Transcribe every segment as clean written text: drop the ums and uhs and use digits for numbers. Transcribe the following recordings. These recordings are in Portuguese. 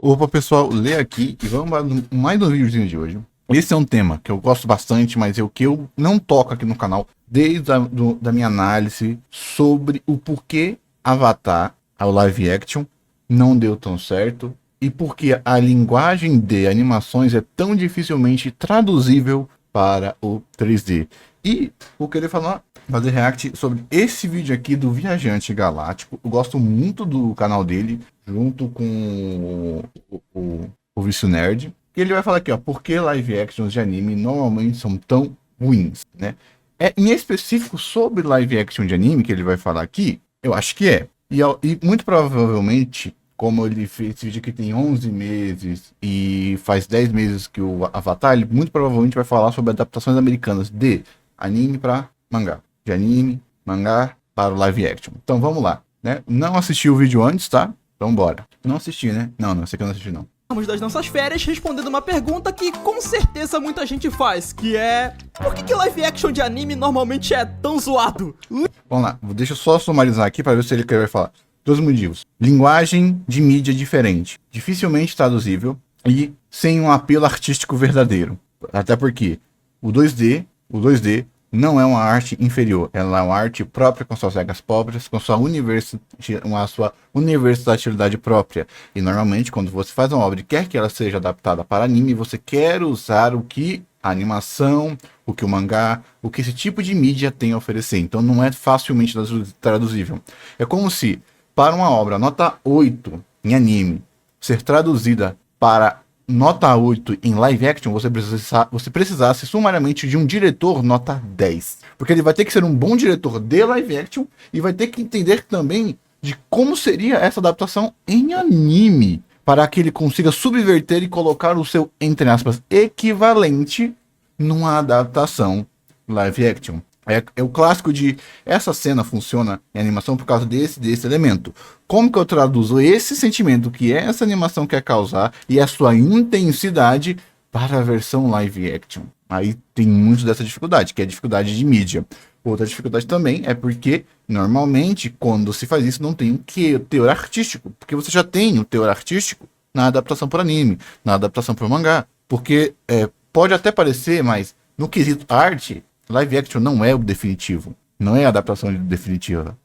Opa, pessoal, lê aqui e vamos mais no videozinho de hoje. Esse é um tema que eu gosto bastante, mas que eu não toco aqui no canal desde da minha análise sobre o porquê Avatar, ao live action, não deu tão certo e porque a linguagem de animações é tão dificilmente traduzível para o 3D. E vou querer fazer react sobre esse vídeo aqui do Viajante Galáctico. Eu gosto muito do canal dele, junto com o Vício Nerd. E ele vai falar aqui, ó, por que live actions de anime normalmente são tão ruins, né? Em específico sobre live action de anime que ele vai falar aqui, eu acho que é. E muito provavelmente, como ele fez esse vídeo que tem 11 meses e faz 10 meses que o Avatar, ele muito provavelmente vai falar sobre adaptações americanas de anime para mangá. De anime, mangá para o live action. Então vamos lá, né? Não assisti o vídeo antes, tá? Então bora. Não assisti, né? Não, esse aqui eu não assisti não. Vamos das nossas férias respondendo uma pergunta que com certeza muita gente faz, que é: por que live action de anime normalmente é tão zoado? Vamos lá, deixa eu só sumarizar aqui para ver se ele vai falar. Dois motivos. Linguagem de mídia diferente, dificilmente traduzível e sem um apelo artístico verdadeiro. Até porque o 2D não é uma arte inferior, ela é uma arte própria, com suas regras próprias, com sua universalidade própria. E normalmente, quando você faz uma obra e quer que ela seja adaptada para anime, você quer usar o que a animação, o que o mangá, o que esse tipo de mídia tem a oferecer. Então não é facilmente traduzível. É como se, para uma obra nota 8 em anime, ser traduzida para nota 8 em live action, você precisasse sumariamente de um diretor nota 10. Porque ele vai ter que ser um bom diretor de live action e vai ter que entender também de como seria essa adaptação em anime, para que ele consiga subverter e colocar o seu, entre aspas, equivalente numa adaptação live action. É o clássico de essa cena funciona em animação por causa desse elemento. Como que eu traduzo esse sentimento que essa animação quer causar e a sua intensidade para a versão live action? Aí tem muito dessa dificuldade, que é a dificuldade de mídia. Outra dificuldade também é porque, normalmente, quando se faz isso, não tem o teor artístico. Porque você já tem o teor artístico na adaptação para anime, na adaptação para mangá. Porque pode até parecer, mas no quesito arte, live action não é o definitivo. Não é a adaptação definitiva.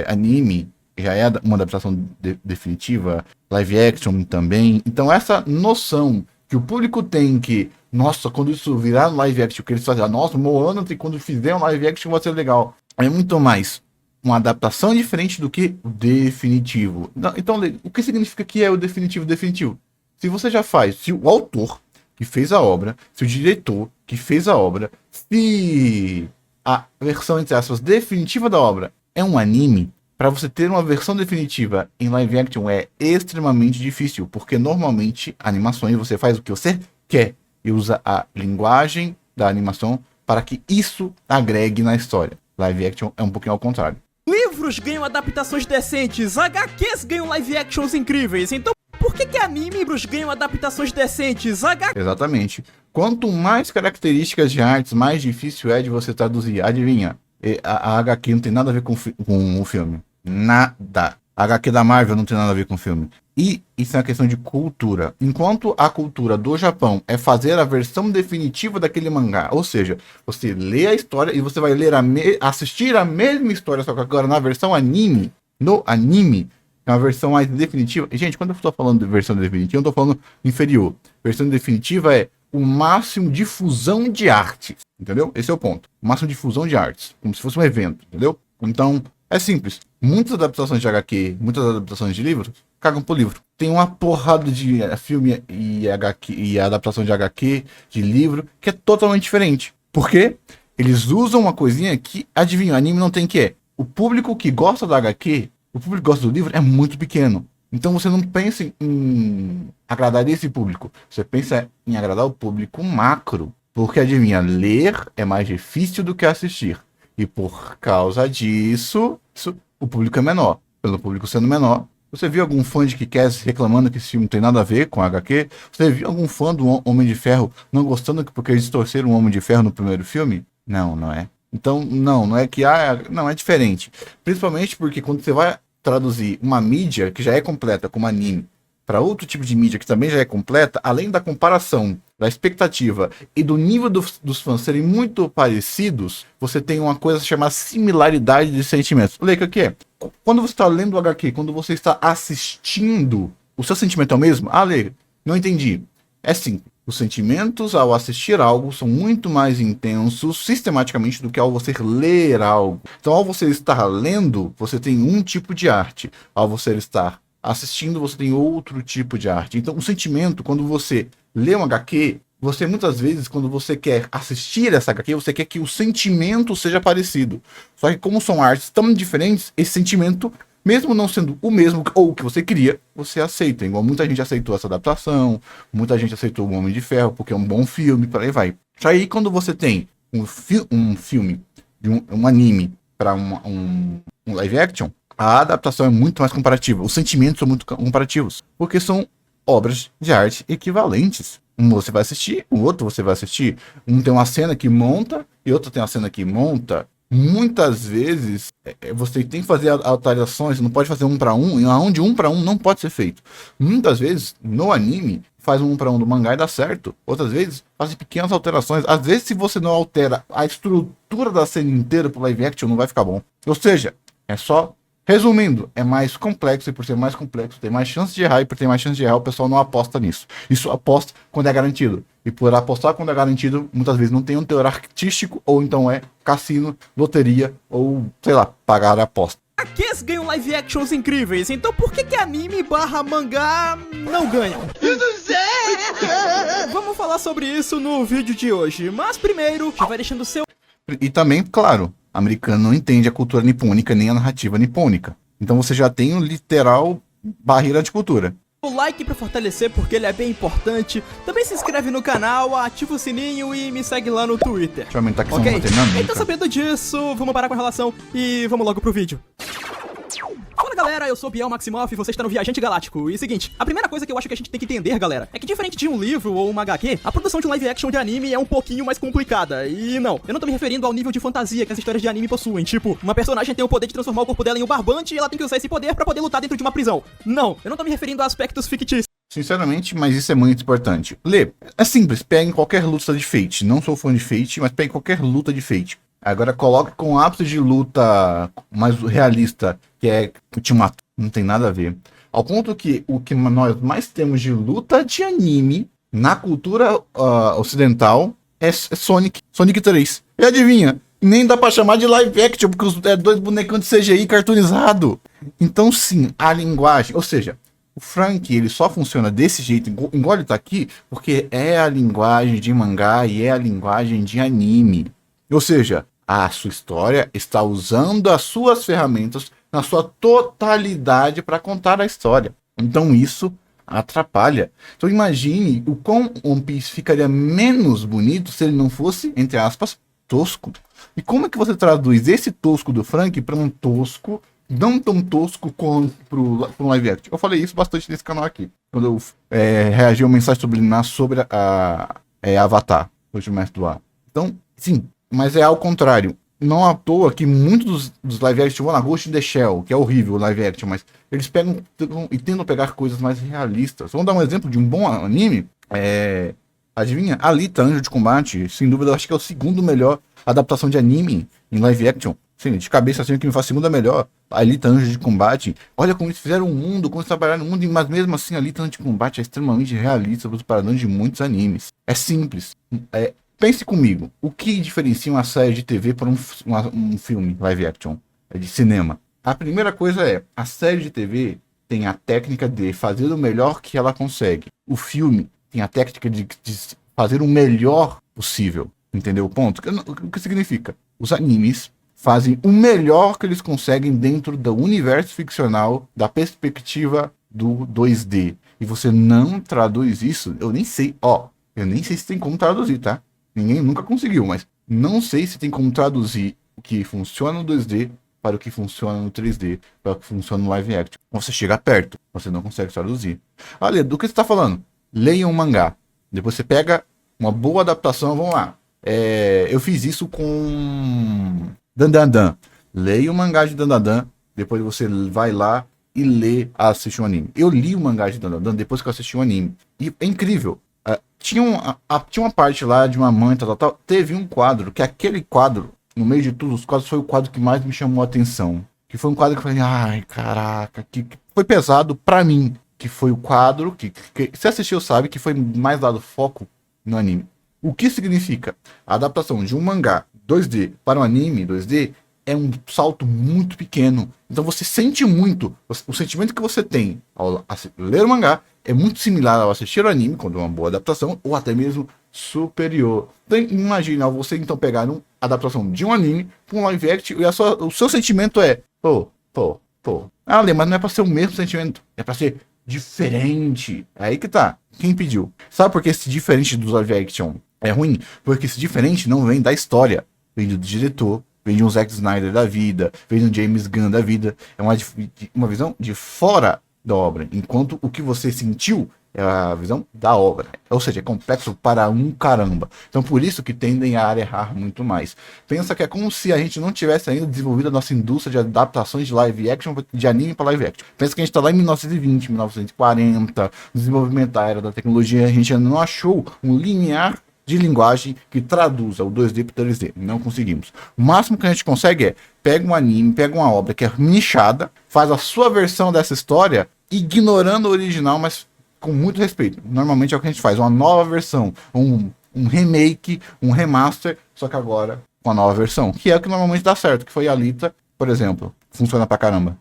Anime já é uma adaptação definitiva. Live action também. Então essa noção que o público tem que, nossa, quando isso virar live action, que eles fazem, nossa, Moana, quando fizer um live action vai ser legal. É muito mais uma adaptação diferente do que o definitivo. Então, o que significa que é o definitivo? Se você já faz, se o autor que fez a obra, se o diretor que fez a obra, se a versão, entre aspas, definitiva da obra é um anime, para você ter uma versão definitiva em live action é extremamente difícil, porque normalmente animações você faz o que você quer e usa a linguagem da animação para que isso agregue na história. Live action é um pouquinho ao contrário. Livros ganham adaptações decentes, HQs ganham live actions incríveis, então por que animes ganham adaptações decentes? Exatamente. Quanto mais características de artes, mais difícil é de você traduzir. Adivinha? A HQ não tem nada a ver com o filme. Nada. A HQ da Marvel não tem nada a ver com o filme. E isso é uma questão de cultura. Enquanto a cultura do Japão é fazer a versão definitiva daquele mangá, ou seja, você lê a história e você vai assistir a mesma história, só que agora na versão anime, no anime, é uma versão mais definitiva. E, gente, quando eu estou falando de versão definitiva, eu não estou falando inferior. Versão definitiva é o máximo de fusão de artes, entendeu? Esse é o ponto. O máximo de fusão de artes, como se fosse um evento, entendeu? Então, é simples. Muitas adaptações de HQ, muitas adaptações de livros, cagam pro livro. Tem uma porrada de filme e HQ, e adaptação de HQ, de livro, que é totalmente diferente. Por quê? Eles usam uma coisinha que, adivinha, o anime não tem, que é o público que gosta da HQ, o público que gosta do livro é muito pequeno. Então você não pensa em agradar esse público. Você pensa em agradar o público macro. Porque, adivinha, ler é mais difícil do que assistir. E por causa disso, o público é menor. Pelo público sendo menor, você viu algum fã de Kick-Ass reclamando que esse filme não tem nada a ver com a HQ? Você viu algum fã do Homem de Ferro não gostando porque eles torceram o Homem de Ferro no primeiro filme? Não, não é. Então, não é que não, é diferente. Principalmente porque quando você vai traduzir uma mídia que já é completa, como anime, para outro tipo de mídia que também já é completa, além da comparação, da expectativa e do nível dos fãs serem muito parecidos, você tem uma coisa chamada similaridade de sentimentos. Leica, o que é? Quando você está lendo o HQ, quando você está assistindo, o seu sentimento é o mesmo? Ah, Leica, não entendi. É simples. Os sentimentos ao assistir algo são muito mais intensos sistematicamente do que ao você ler algo. Então, ao você estar lendo, você tem um tipo de arte. Ao você estar assistindo, você tem outro tipo de arte. Então, o sentimento, quando você lê um HQ, você muitas vezes, quando você quer assistir essa HQ, você quer que o sentimento seja parecido. Só que como são artes tão diferentes, esse sentimento, mesmo não sendo o mesmo ou o que você queria, você aceita. Igual muita gente aceitou essa adaptação, muita gente aceitou o Homem de Ferro porque é um bom filme, por aí vai. Só aí quando você tem um filme, um anime para um live action, a adaptação é muito mais comparativa. Os sentimentos são muito comparativos, porque são obras de arte equivalentes. Um você vai assistir, o outro você vai assistir. Um tem uma cena que monta e outro tem uma cena que monta. Muitas vezes você tem que fazer alterações, não pode fazer um para um, e onde um para um não pode ser feito. Muitas vezes no anime faz um para um do mangá e dá certo. Outras vezes faz pequenas alterações. Às vezes, se você não altera a estrutura da cena inteira pro live action, não vai ficar bom. Ou seja, é só. Resumindo, é mais complexo, e por ser mais complexo, tem mais chance de errar, e por ter mais chance de errar, o pessoal não aposta nisso. Isso aposta quando é garantido. E por apostar quando é garantido, muitas vezes não tem um teor artístico, ou então é cassino, loteria, ou, sei lá, pagar a aposta. HQs ganham live actions incríveis, então por que anime barra mangá não ganham? Eu não sei! Vamos falar sobre isso no vídeo de hoje, mas primeiro, já vai deixando o seu... E também, claro, americano não entende a cultura nipônica nem a narrativa nipônica. Então você já tem um literal barreira de cultura. O like pra fortalecer porque ele é bem importante. Também se inscreve no canal, ativa o sininho e me segue lá no Twitter. Deixa eu aumentar aqui, ok? Então tá sabendo disso, vamos parar com a relação e vamos logo pro vídeo. Fala galera, eu sou Biel Maximoff e você está no Viajante Galáctico. E seguinte, a primeira coisa que eu acho que a gente tem que entender, galera, é que diferente de um livro ou uma HQ, a produção de um live action de anime é um pouquinho mais complicada. E não, eu não tô me referindo ao nível de fantasia que as histórias de anime possuem. Tipo, uma personagem tem o poder de transformar o corpo dela em um barbante e ela tem que usar esse poder pra poder lutar dentro de uma prisão. Não, eu não tô me referindo a aspectos fictícios. Sinceramente, mas isso é muito importante. Lê, é simples, pegue qualquer luta de Fate. Não sou fã de Fate, mas pegue qualquer luta de Fate. Agora coloque com ápice de luta mais realista, que é Ultimato. Não tem nada a ver. Ao ponto que o que nós mais temos de luta de anime na cultura ocidental é Sonic. Sonic 3. E adivinha? Nem dá pra chamar de live action, porque é dois bonecão de CGI cartoonizado. Então sim, a linguagem, ou seja, o Frank, ele só funciona desse jeito, igual ele tá aqui, porque é a linguagem de mangá e é a linguagem de anime. Ou seja, a sua história está usando as suas ferramentas na sua totalidade para contar a história. Então isso atrapalha. Então imagine o quão One Piece ficaria menos bonito se ele não fosse, entre aspas, tosco. E como é que você traduz esse tosco do Frank para um tosco, não tão tosco quanto para um live action? Eu falei isso bastante nesse canal aqui, quando eu reagi a uma mensagem subliminar sobre Avatar, o Mestre do Ar. Então, sim, mas é ao contrário. Não à toa que muitos dos live action vão na Ghost in the Shell, que é horrível o live action, mas eles pegam e tentam pegar coisas mais realistas. Vamos dar um exemplo de um bom anime. Adivinha? Alita, Anjo de Combate, sem dúvida, eu acho que é o segundo melhor adaptação de anime em live action. Sim, de cabeça assim, o que me faz segunda melhor. Alita, Anjo de Combate. Olha como eles fizeram o mundo, como eles trabalharam no mundo, mas mesmo assim, Alita, Anjo de Combate é extremamente realista para os padrões de muitos animes. É simples. Pense comigo, o que diferencia uma série de TV para um filme live action de cinema? A primeira coisa é, a série de TV tem a técnica de fazer o melhor que ela consegue. O filme tem a técnica de fazer o melhor possível. Entendeu o ponto? O que significa? Os animes fazem o melhor que eles conseguem dentro do universo ficcional, da perspectiva do 2D. E você não traduz isso, eu nem sei se tem como traduzir, tá? Ninguém nunca conseguiu, mas não sei se tem como traduzir o que funciona no 2D para o que funciona no 3D, para o que funciona no live action. Você chega perto, você não consegue traduzir. Olha, do que você está falando? Leia um mangá. Depois você pega uma boa adaptação, vamos lá. Eu fiz isso com Dandadan. Leia o mangá de Dandadan, depois você vai lá e ler, assistir um anime. Eu li o mangá de Dandadan depois que eu assisti o anime. E é incrível. Tinha uma parte lá de uma mãe, tal. Teve um quadro, que aquele quadro, no meio de todos os quadros, foi o quadro que mais me chamou a atenção. Que foi um quadro que eu falei, ai, caraca, que foi pesado pra mim. Que foi o quadro que se assistiu sabe que foi mais dado foco no anime. O que significa? A adaptação de um mangá 2D para um anime 2D é um salto muito pequeno. Então você sente muito. O sentimento que você tem ao ler o mangá é muito similar ao assistir o anime, quando é uma boa adaptação, ou até mesmo superior. Então imagina você então pegar uma adaptação de um anime para um live action e o seu sentimento é pô. Ah, Lê, mas não é para ser o mesmo sentimento. É para ser diferente. É aí que tá. Quem pediu? Sabe por que esse diferente do live action é ruim? Porque esse diferente não vem da história. Vem do diretor, vem de um Zack Snyder da vida, vem de um James Gunn da vida. É uma visão de fora da obra. Enquanto o que você sentiu é a visão da obra. Ou seja, é complexo para um caramba. Então por isso que tendem a errar muito mais. Pensa que é como se a gente não tivesse ainda desenvolvido a nossa indústria de adaptações de live action, de anime para live action. Pensa que a gente está lá em 1920, 1940, desenvolvimento da era da tecnologia, a gente ainda não achou um linear de linguagem que traduza o 2D para o 3D. Não conseguimos. O máximo que a gente consegue é pega um anime, pega uma obra que é nichada, faz a sua versão dessa história, ignorando o original, mas com muito respeito. Normalmente é o que a gente faz, uma nova versão, um remake, um remaster, só que agora com a nova versão, que é o que normalmente dá certo, que foi a Alita, por exemplo. Funciona pra caramba.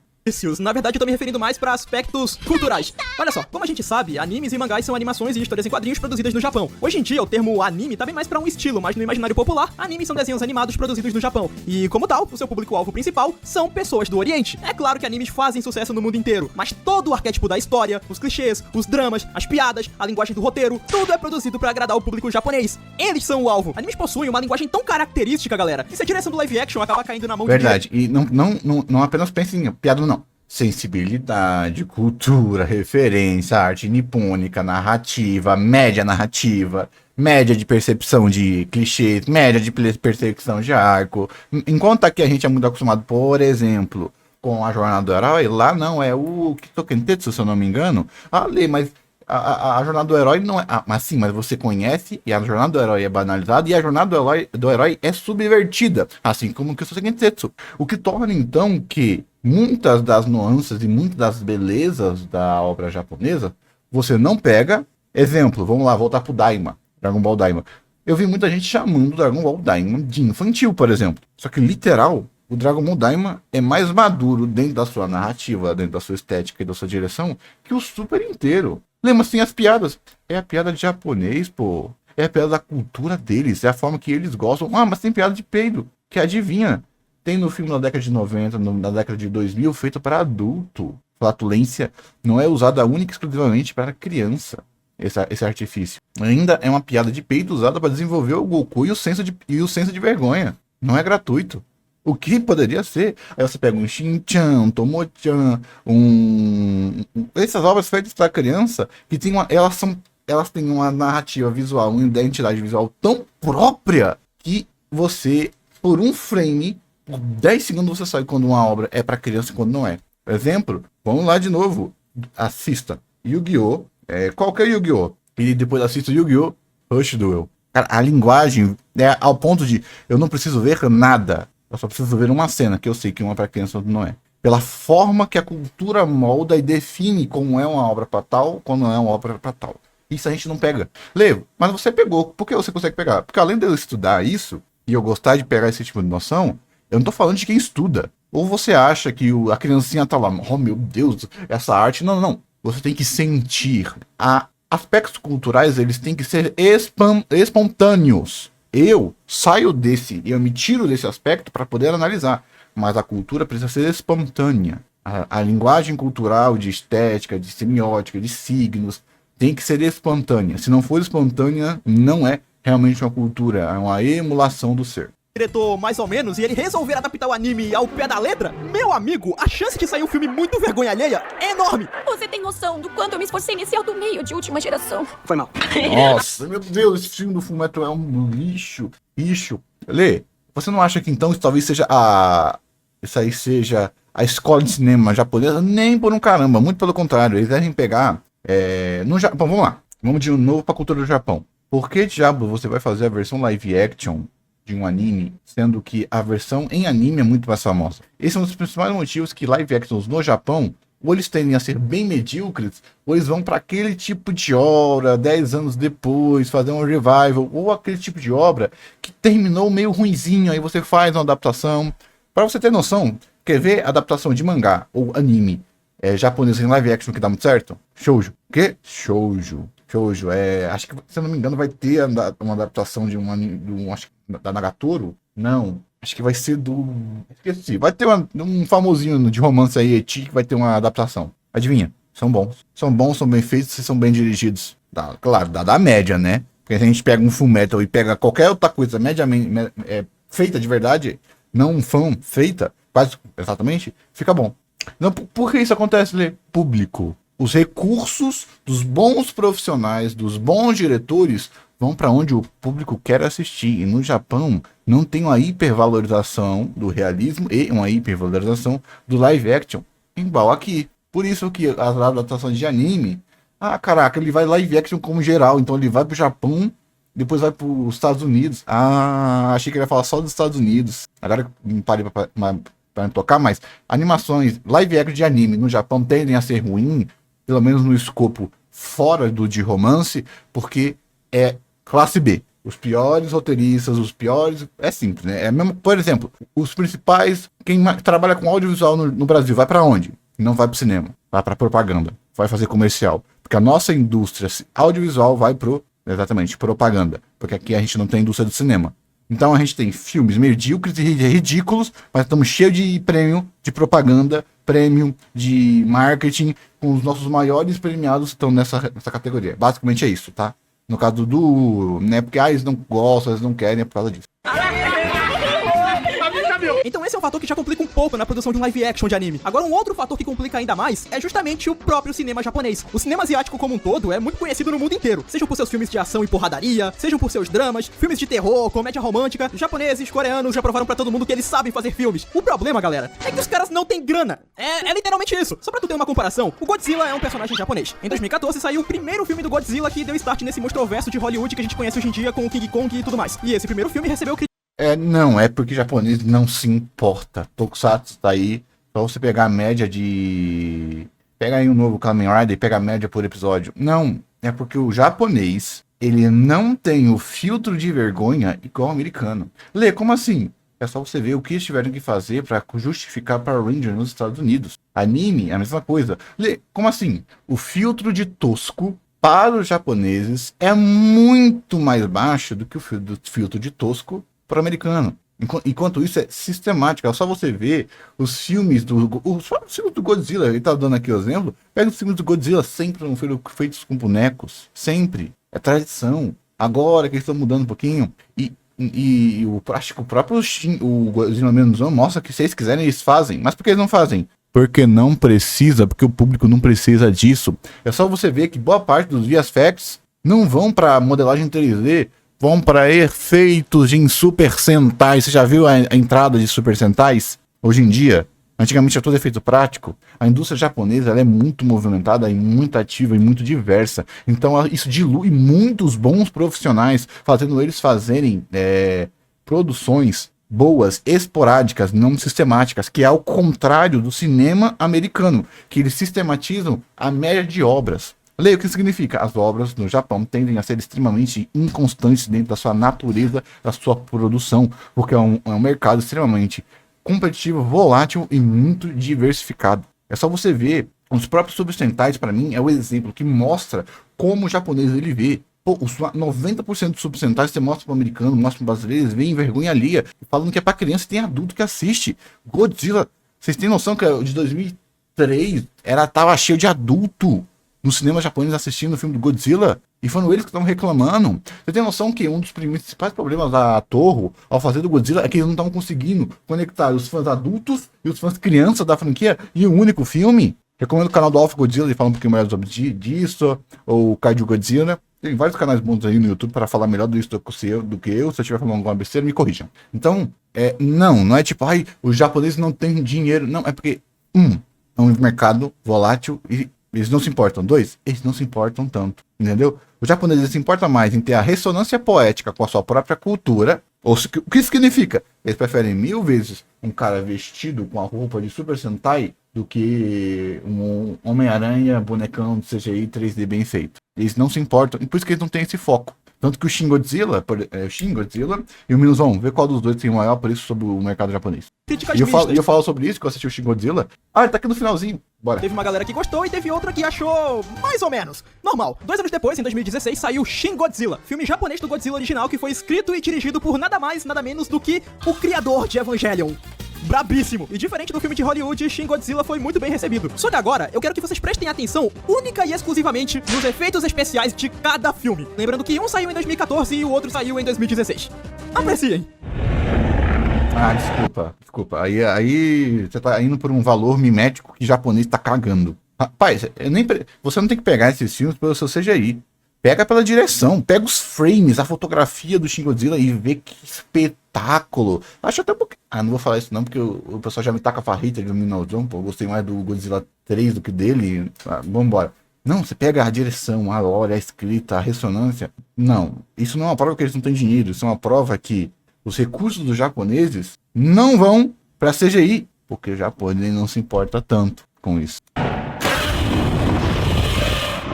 Na verdade, eu tô me referindo mais pra aspectos culturais. Olha só, como a gente sabe, animes e mangás são animações e histórias em quadrinhos produzidas no Japão. Hoje em dia, o termo anime tá bem mais pra um estilo, mas no imaginário popular, animes são desenhos animados produzidos no Japão. E, como tal, o seu público-alvo principal são pessoas do Oriente. É claro que animes fazem sucesso no mundo inteiro, mas todo o arquétipo da história, os clichês, os dramas, as piadas, a linguagem do roteiro, tudo é produzido pra agradar o público japonês. Eles são o alvo. Animes possuem uma linguagem tão característica, galera, que se a direção do live action acaba caindo na mão Verdade, e não apenas pense em piada, não. Sensibilidade, cultura, referência, arte nipônica, narrativa, média de percepção de clichês, média de percepção de arco. Enquanto aqui a gente é muito acostumado, por exemplo, com a Jornada do Herói, lá não, é o Kitokentetsu, se eu não me engano. Ali, mas a Jornada do Herói não é... mas sim, mas você conhece, e a Jornada do Herói é banalizada, e a Jornada do Herói é subvertida, assim como o Kitokentetsu. O que torna, então, que muitas das nuances e muitas das belezas da obra japonesa, você não pega. Exemplo, vamos lá, voltar pro Daima, Dragon Ball Daima. Eu vi muita gente chamando o Dragon Ball Daima de infantil, por exemplo. Só que, literal, o Dragon Ball Daima é mais maduro dentro da sua narrativa, dentro da sua estética e da sua direção, que o Super inteiro. Lembra assim as piadas? É a piada de japonês, pô. É a piada da cultura deles, é a forma que eles gostam. Ah, mas tem piada de peido, que adivinha? Tem no filme na década de 90, na década de 2000, feito para adulto. Flatulência não é usada única e exclusivamente para criança, esse artifício. Ainda é uma piada de peito usada para desenvolver o Goku e o senso de vergonha. Não é gratuito. O que poderia ser? Aí você pega um Shin-chan, um Tomo-chan, essas obras feitas para criança, que tem elas têm uma narrativa visual, uma identidade visual tão própria, que você, por um frame... Por 10 segundos você sabe quando uma obra é para criança e quando não é. Por exemplo, vamos lá de novo. Assista Yu-Gi-Oh! Qualquer Yu-Gi-Oh! E depois assista Yu-Gi-Oh! Rush Duel. Cara, a linguagem é ao ponto de eu não preciso ver nada. Eu só preciso ver uma cena que eu sei que uma é para criança e outra não é. Pela forma que a cultura molda e define como é uma obra para tal, quando é uma obra para tal. Isso a gente não pega. Levo, mas você pegou. Por que você consegue pegar? Porque além de eu estudar isso, e eu gostar de pegar esse tipo de noção, eu não tô falando de quem estuda. Ou você acha que a criancinha tá lá, oh meu Deus, essa arte... Não. Você tem que sentir. Aspectos culturais, eles têm que ser espontâneos. Eu saio eu me tiro desse aspecto para poder analisar. Mas a cultura precisa ser espontânea. A linguagem cultural, de estética, de semiótica, de signos, tem que ser espontânea. Se não for espontânea, não é realmente uma cultura, é uma emulação do ser. Diretor mais ou menos, e ele resolver adaptar o anime ao pé da letra, meu amigo, a chance de sair um filme muito vergonha alheia é enorme. Você tem noção do quanto eu me esforcei nesse do meio de última geração? Foi mal. Nossa, meu Deus, esse filme do Fullmetal é um lixo. Lê, você não acha que então isso talvez seja isso aí seja a escola de cinema japonesa, nem por um caramba, muito pelo contrário, eles devem pegar no Japão, vamos lá, vamos de novo para a cultura do Japão. Por que diabo você vai fazer a versão live action de um anime, sendo que a versão em anime é muito mais famosa? Esse é um dos principais motivos que live actions no Japão, ou eles tendem a ser bem medíocres, ou eles vão para aquele tipo de obra 10 anos depois, fazer um revival, ou aquele tipo de obra que terminou meio ruinzinho, aí você faz uma adaptação. Para você ter noção, quer ver adaptação de mangá ou anime japonês em live action que dá muito certo? Shoujo. O quê? Shoujo. Shoujo. Acho que, se eu não me engano, vai ter uma adaptação de acho que da Nagatoro? Não. Acho que vai ser esqueci. Vai ter um famosinho de romance aí, Eti, que vai ter uma adaptação. Adivinha? São bons. São bons, são bem feitos e são bem dirigidos. Claro, da média, né? Porque se a gente pega um Fullmetal e pega qualquer outra coisa feita de verdade, não fã feita, quase exatamente, fica bom. Não, por que isso acontece, Lê? Público. Os recursos dos bons profissionais, dos bons diretores, vão para onde o público quer assistir. E no Japão não tem uma hipervalorização do realismo e uma hipervalorização do live action igual aqui. Por isso que as adaptações de anime, caraca, ele vai live action como geral, então ele vai pro Japão, depois vai para os Estados Unidos. Achei que ele ia falar só dos Estados Unidos. Agora me parei para me tocar, mas animações live action de anime no Japão tendem a ser ruim, pelo menos no escopo fora de romance, porque é classe B. Os piores roteiristas, os piores... É simples, né? Mesmo, por exemplo, os principais... Quem trabalha com audiovisual no Brasil vai para onde? Não vai para o cinema. Vai para propaganda. Vai fazer comercial. Porque a nossa indústria audiovisual vai exatamente, propaganda. Porque aqui a gente não tem indústria do cinema. Então a gente tem filmes medíocres e ridículos, mas estamos cheios de prêmio de propaganda, prêmio de marketing, com os nossos maiores premiados estão nessa categoria. Basicamente é isso, tá? No caso né, porque eles não gostam, eles não querem, é por causa disso. Então esse é um fator que já complica um pouco na produção de um live action de anime. Agora, um outro fator que complica ainda mais é justamente o próprio cinema japonês. O cinema asiático como um todo é muito conhecido no mundo inteiro, sejam por seus filmes de ação e porradaria, sejam por seus dramas, filmes de terror, comédia romântica. Japoneses, coreanos já provaram pra todo mundo que eles sabem fazer filmes. O problema, galera, é que os caras não têm grana. É literalmente isso. Só pra tu ter uma comparação, o Godzilla é um personagem japonês. Em 2014 saiu o primeiro filme do Godzilla que deu start nesse monstro-verso de Hollywood que a gente conhece hoje em dia com o King Kong e tudo mais. E esse primeiro filme recebeu não, é porque o japonês não se importa. Tokusatsu tá aí, pra você pegar a média pega aí um novo Kamen Rider e pega a média por episódio. Não, é porque o japonês, ele não tem o filtro de vergonha igual o americano. Lê, como assim? É só você ver o que eles tiveram que fazer pra justificar Power Ranger nos Estados Unidos. Anime é a mesma coisa. Lê, como assim? O filtro de tosco para os japoneses é muito mais baixo do que o filtro de tosco para o americano. Enquanto isso é sistemático, é só você ver os filmes do Godzilla. Ele tá dando aqui o exemplo. Pega os filmes do Godzilla, sempre foram feitos com bonecos, sempre, é tradição. Agora que eles estão mudando um pouquinho, acho que o próprio o Godzilla menos um mostra que se eles quiserem eles fazem. Mas por que eles não fazem? Porque não precisa, porque o público não precisa disso. É só você ver que boa parte dos VFX não vão para modelagem 3D, vão para efeitos em Super Sentai. Você já viu a entrada de Super Sentais? Hoje em dia, antigamente era todo efeito prático. A indústria japonesa ela é muito movimentada, e muito ativa e muito diversa. Então isso dilui muitos bons profissionais, fazendo eles fazerem produções boas, esporádicas, não sistemáticas, que é ao contrário do cinema americano, que eles sistematizam a média de obras. Leia o que significa. As obras no Japão tendem a ser extremamente inconstantes dentro da sua natureza, da sua produção, porque é um mercado extremamente competitivo, volátil e muito diversificado. É só você ver, os próprios subcentais, para mim, é o exemplo que mostra como o japonês ele vê. Pô, os 90% dos subcentais você mostra para o americano, mostra para o brasileiro, eles veem vergonha alheia, falando que é para criança e tem adulto que assiste. Godzilla, vocês têm noção que o de 2003 tava cheio de adulto no cinema japonês assistindo o filme do Godzilla, e foram eles que estavam reclamando. Você tem noção que um dos principais problemas da Toho ao fazer do Godzilla é que eles não estavam conseguindo conectar os fãs adultos e os fãs crianças da franquia em um único filme? Recomendo o canal do Alpha Godzilla, ele fala um pouquinho mais sobre disso, ou o Kaiju Godzilla. Tem vários canais bons aí no YouTube para falar melhor disso do que eu. Se eu estiver falando alguma besteira, me corrijam. Então, Não é tipo, ai, os japoneses não têm dinheiro. Não, é porque, é um mercado volátil e eles não se importam. 2, eles não se importam tanto, entendeu? Os japoneses se importam mais em ter a ressonância poética com a sua própria cultura. O que isso significa? Eles preferem 1000 vezes um cara vestido com a roupa de Super Sentai do que um Homem-Aranha, bonecão de CGI 3D bem feito. Eles não se importam, e por isso que eles não têm esse foco. Tanto que o Shin Godzilla e o Minus One, vê qual dos dois tem o maior preço sobre o mercado japonês. Críticas E eu mistas. falo sobre isso, que eu assisti o Shin Godzilla. Ele tá aqui no finalzinho. Bora. Teve uma galera que gostou e teve outra que achou mais ou menos. Normal. 2 anos depois, em 2016, saiu Shin Godzilla, filme japonês do Godzilla original que foi escrito e dirigido por nada mais, nada menos do que o criador de Evangelion. Brabíssimo! E diferente do filme de Hollywood, Shin Godzilla foi muito bem recebido. Só que agora, eu quero que vocês prestem atenção única e exclusivamente nos efeitos especiais de cada filme. Lembrando que um saiu em 2014 e o outro saiu em 2016. Apreciem! Desculpa. Aí você tá indo por um valor mimético que japonês tá cagando. Rapaz, você não tem que pegar esses filmes pelo seu CGI. Pega pela direção, pega os frames, a fotografia do Shin Godzilla e vê que espetáculo. Acho até um pouquinho... não vou falar isso não, porque o pessoal já me taca a farrita de Minozão, pô. Eu gostei mais do Godzilla 3 do que dele. Vambora. Não, você pega a direção, a lore, a escrita, a ressonância. Não, isso não é uma prova que eles não têm dinheiro. Isso é uma prova que os recursos dos japoneses não vão pra CGI, porque o japonês não se importa tanto com isso.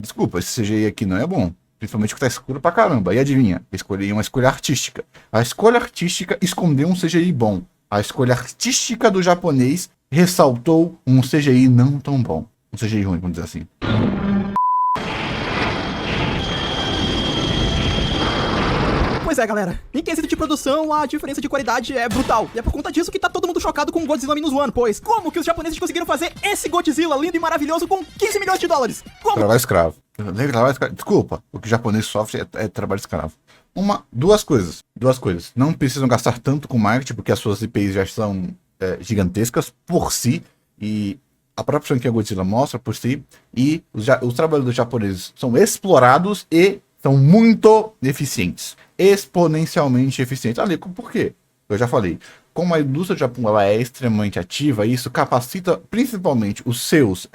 Desculpa, esse CGI aqui não é bom. Principalmente que tá escuro pra caramba. E adivinha? Escolhi uma escolha artística. A escolha artística escondeu um CGI bom. A escolha artística do japonês ressaltou um CGI não tão bom. Um CGI ruim, vamos dizer assim. Pois é, galera. Em quesito de produção, a diferença de qualidade é brutal. E é por conta disso que tá todo mundo chocado com o Godzilla Minus One, pois como que os japoneses conseguiram fazer esse Godzilla lindo e maravilhoso com 15 milhões de dólares? Como? Trabalho escravo. Desculpa, o que o japonês sofre é trabalho escravo. Duas coisas. Não precisam gastar tanto com marketing, porque as suas IPs já são gigantescas por si, e a própria franquia Godzilla mostra por si, e os trabalhadores japoneses são explorados e são muito eficientes. Exponencialmente eficientes. Por quê? Eu já falei. Como a indústria do Japão ela é extremamente ativa, isso capacita principalmente os seus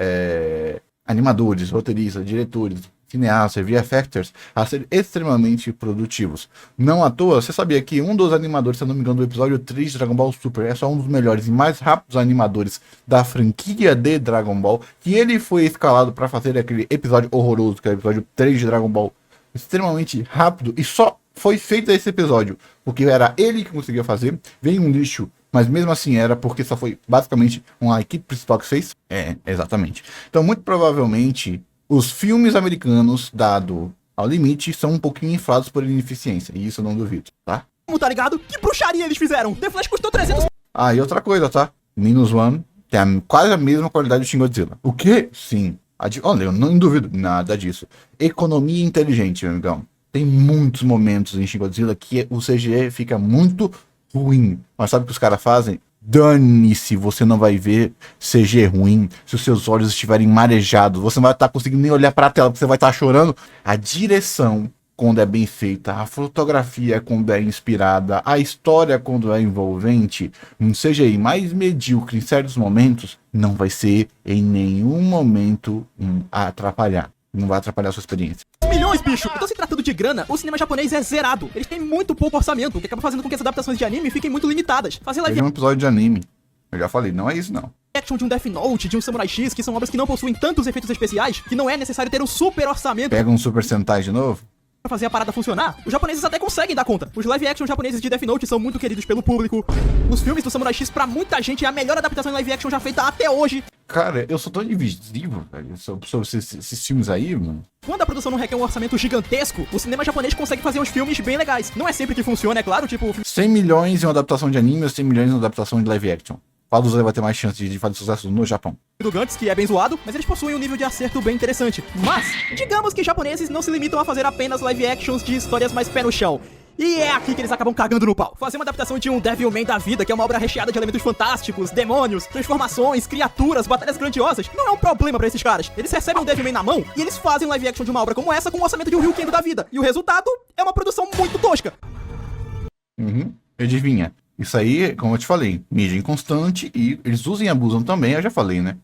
animadores, roteiristas, diretores, cineastas, VFX a serem extremamente produtivos. Não à toa, você sabia que um dos animadores, se eu não me engano, do episódio 3 de Dragon Ball Super é só um dos melhores e mais rápidos animadores da franquia de Dragon Ball, que ele foi escalado para fazer aquele episódio horroroso, que é o episódio 3 de Dragon Ball, extremamente rápido, e só foi feito esse episódio porque era ele que conseguia fazer. Veio um lixo, mas mesmo assim era porque só foi basicamente uma equipe principal que fez. Exatamente. Então, muito provavelmente, os filmes americanos, dado ao limite, são um pouquinho inflados por ineficiência, e isso eu não duvido, tá? Como tá ligado? Que bruxaria eles fizeram? The Flash custou 300... E outra coisa, tá? Minus One tem quase a mesma qualidade do Shin Godzilla. O quê? Sim. Olha, eu não duvido nada disso. Economia inteligente, meu amigão. Tem muitos momentos em Shin Godzilla que o CGI fica muito ruim. Mas sabe o que os caras fazem? Dane-se, você não vai ver CG ruim se os seus olhos estiverem marejados. Você não vai estar conseguindo nem olhar para a tela, porque você vai estar chorando. A direção, quando é bem feita, a fotografia, quando é inspirada, a história, quando é envolvente, um CGI mais medíocre em certos momentos, não vai ser em nenhum momento atrapalhar. Não vai atrapalhar a sua experiência. Milhões, bicho! Então, se tratando de grana, o cinema japonês é zerado. Eles têm muito pouco orçamento, o que acaba fazendo com que as adaptações de anime fiquem muito limitadas. Fazer live Veja um episódio de anime. Eu já falei, não é isso não. action de um Death Note, de um Samurai X, que são obras que não possuem tantos efeitos especiais, que não é necessário ter um super orçamento Pega um Super Sentai de novo. pra fazer a parada funcionar, os japoneses até conseguem dar conta. Os live action japoneses de Death Note são muito queridos pelo público. Os filmes do Samurai X, pra muita gente, é a melhor adaptação em live action já feita até hoje. Cara, eu sou tão divisível, velho, sobre esses filmes aí, mano. Quando a produção não requer um orçamento gigantesco, o cinema japonês consegue fazer uns filmes bem legais. Não é sempre que funciona, é claro, tipo... 100 milhões em uma adaptação de anime ou 100 milhões em uma adaptação de live action. Qual dos dois vai ter mais chance de fazer sucesso no Japão? do Gantz, que é bem zoado, mas eles possuem um nível de acerto bem interessante. Mas, digamos que japoneses não se limitam a fazer apenas live actions de histórias mais pé no chão. E é aqui que eles acabam cagando no pau. Fazer uma adaptação de um Devilman da vida, que é uma obra recheada de elementos fantásticos, demônios, transformações, criaturas, batalhas grandiosas, não é um problema pra esses caras. Eles recebem um Devilman na mão e eles fazem um live action de uma obra como essa com o orçamento de um Ryukendo da vida. E o resultado é uma produção muito tosca. Adivinha. Isso aí, como eu te falei, mídia inconstante e eles usam e abusam também, eu já falei, né?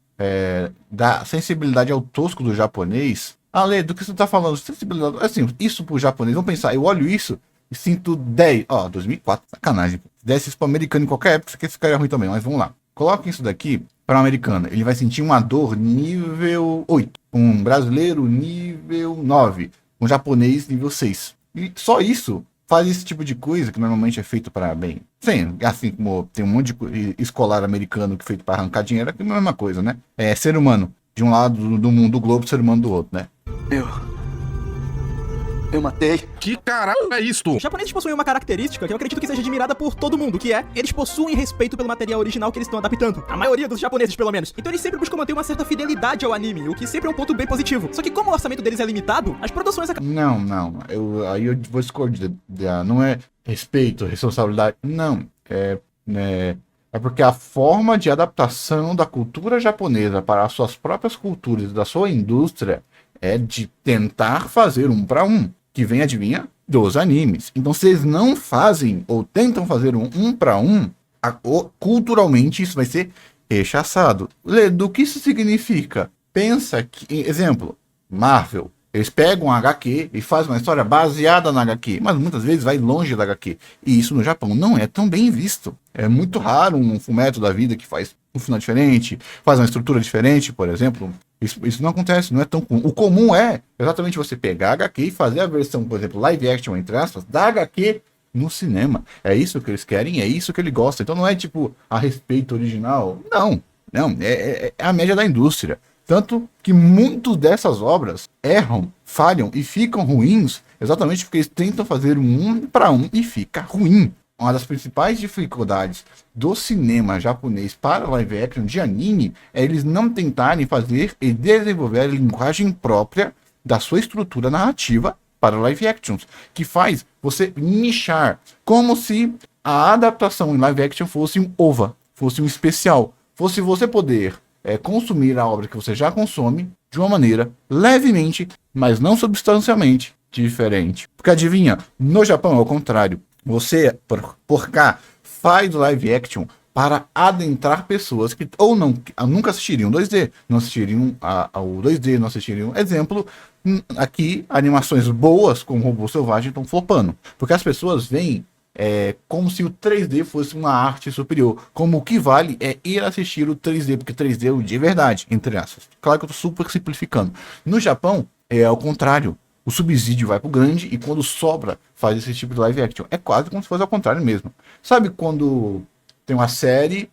Da sensibilidade ao tosco do japonês. Ale, do que você tá falando? Sensibilidade, assim, isso pro japonês, vamos pensar, eu olho isso e sinto 10, 2004, sacanagem. 10 isso pro americano em qualquer época, isso aqui ficaria ruim também, mas vamos lá. Coloquem isso daqui para um americano, ele vai sentir uma dor nível 8, um brasileiro nível 9, um japonês nível 6. E só isso faz esse tipo de coisa que normalmente é feito para bem. Sim, assim como tem um monte de escolar americano que é feito para arrancar dinheiro, é a mesma coisa, né? É ser humano de um lado do mundo do globo, ser humano do outro, né? Eu matei. Que caralho é isto? Os japoneses possuem uma característica que eu acredito que seja admirada por todo mundo, que é, eles possuem respeito pelo material original que eles estão adaptando. A maioria dos japoneses, pelo menos. Então eles sempre buscam manter uma certa fidelidade ao anime, o que sempre é um ponto bem positivo. Só que como o orçamento deles é limitado, as produções acabam... Não. Aí eu vou discordar. Não é respeito, responsabilidade. Não. É porque a forma de adaptação da cultura japonesa para as suas próprias culturas e da sua indústria é de tentar fazer um para um. Que vem, adivinha? Dos animes. Então, se eles não fazem ou tentam fazer um para um, culturalmente isso vai ser rechaçado. Do que isso significa? Pensa que, exemplo, Marvel. Eles pegam um HQ e fazem uma história baseada na HQ, mas muitas vezes vai longe da HQ. E isso no Japão não é tão bem visto. É muito raro um Fullmetal da vida que faz um final diferente, faz uma estrutura diferente, por exemplo. Isso não acontece, não é tão comum. O comum é exatamente você pegar a HQ e fazer a versão, por exemplo, live action, entre aspas, da HQ no cinema. É isso que eles querem, é isso que ele gosta. Então não é tipo a respeito original. Não, é a média da indústria. Tanto que muitas dessas obras erram, falham e ficam ruins exatamente porque eles tentam fazer um para um e fica ruim. Uma das principais dificuldades do cinema japonês para live action de anime é eles não tentarem fazer e desenvolver a linguagem própria da sua estrutura narrativa para live actions, que faz você nichar, como se a adaptação em live action fosse um OVA, fosse um especial, fosse você poder consumir a obra que você já consome de uma maneira levemente, mas não substancialmente diferente. Porque adivinha, no Japão é o contrário. Você, por cá, faz live action para adentrar pessoas que ou nunca assistiriam 2D, não assistiriam ao 2D, não assistiriam, exemplo, aqui animações boas como Robô Selvagem estão flopando, porque as pessoas veem como se o 3D fosse uma arte superior, como o que vale é ir assistir o 3D, porque 3D é o de verdade, entre aspas. Claro que eu tô super simplificando. No Japão é ao contrário. O subsídio vai pro grande e quando sobra faz esse tipo de live action. É quase como se fosse ao contrário mesmo. Sabe quando tem uma série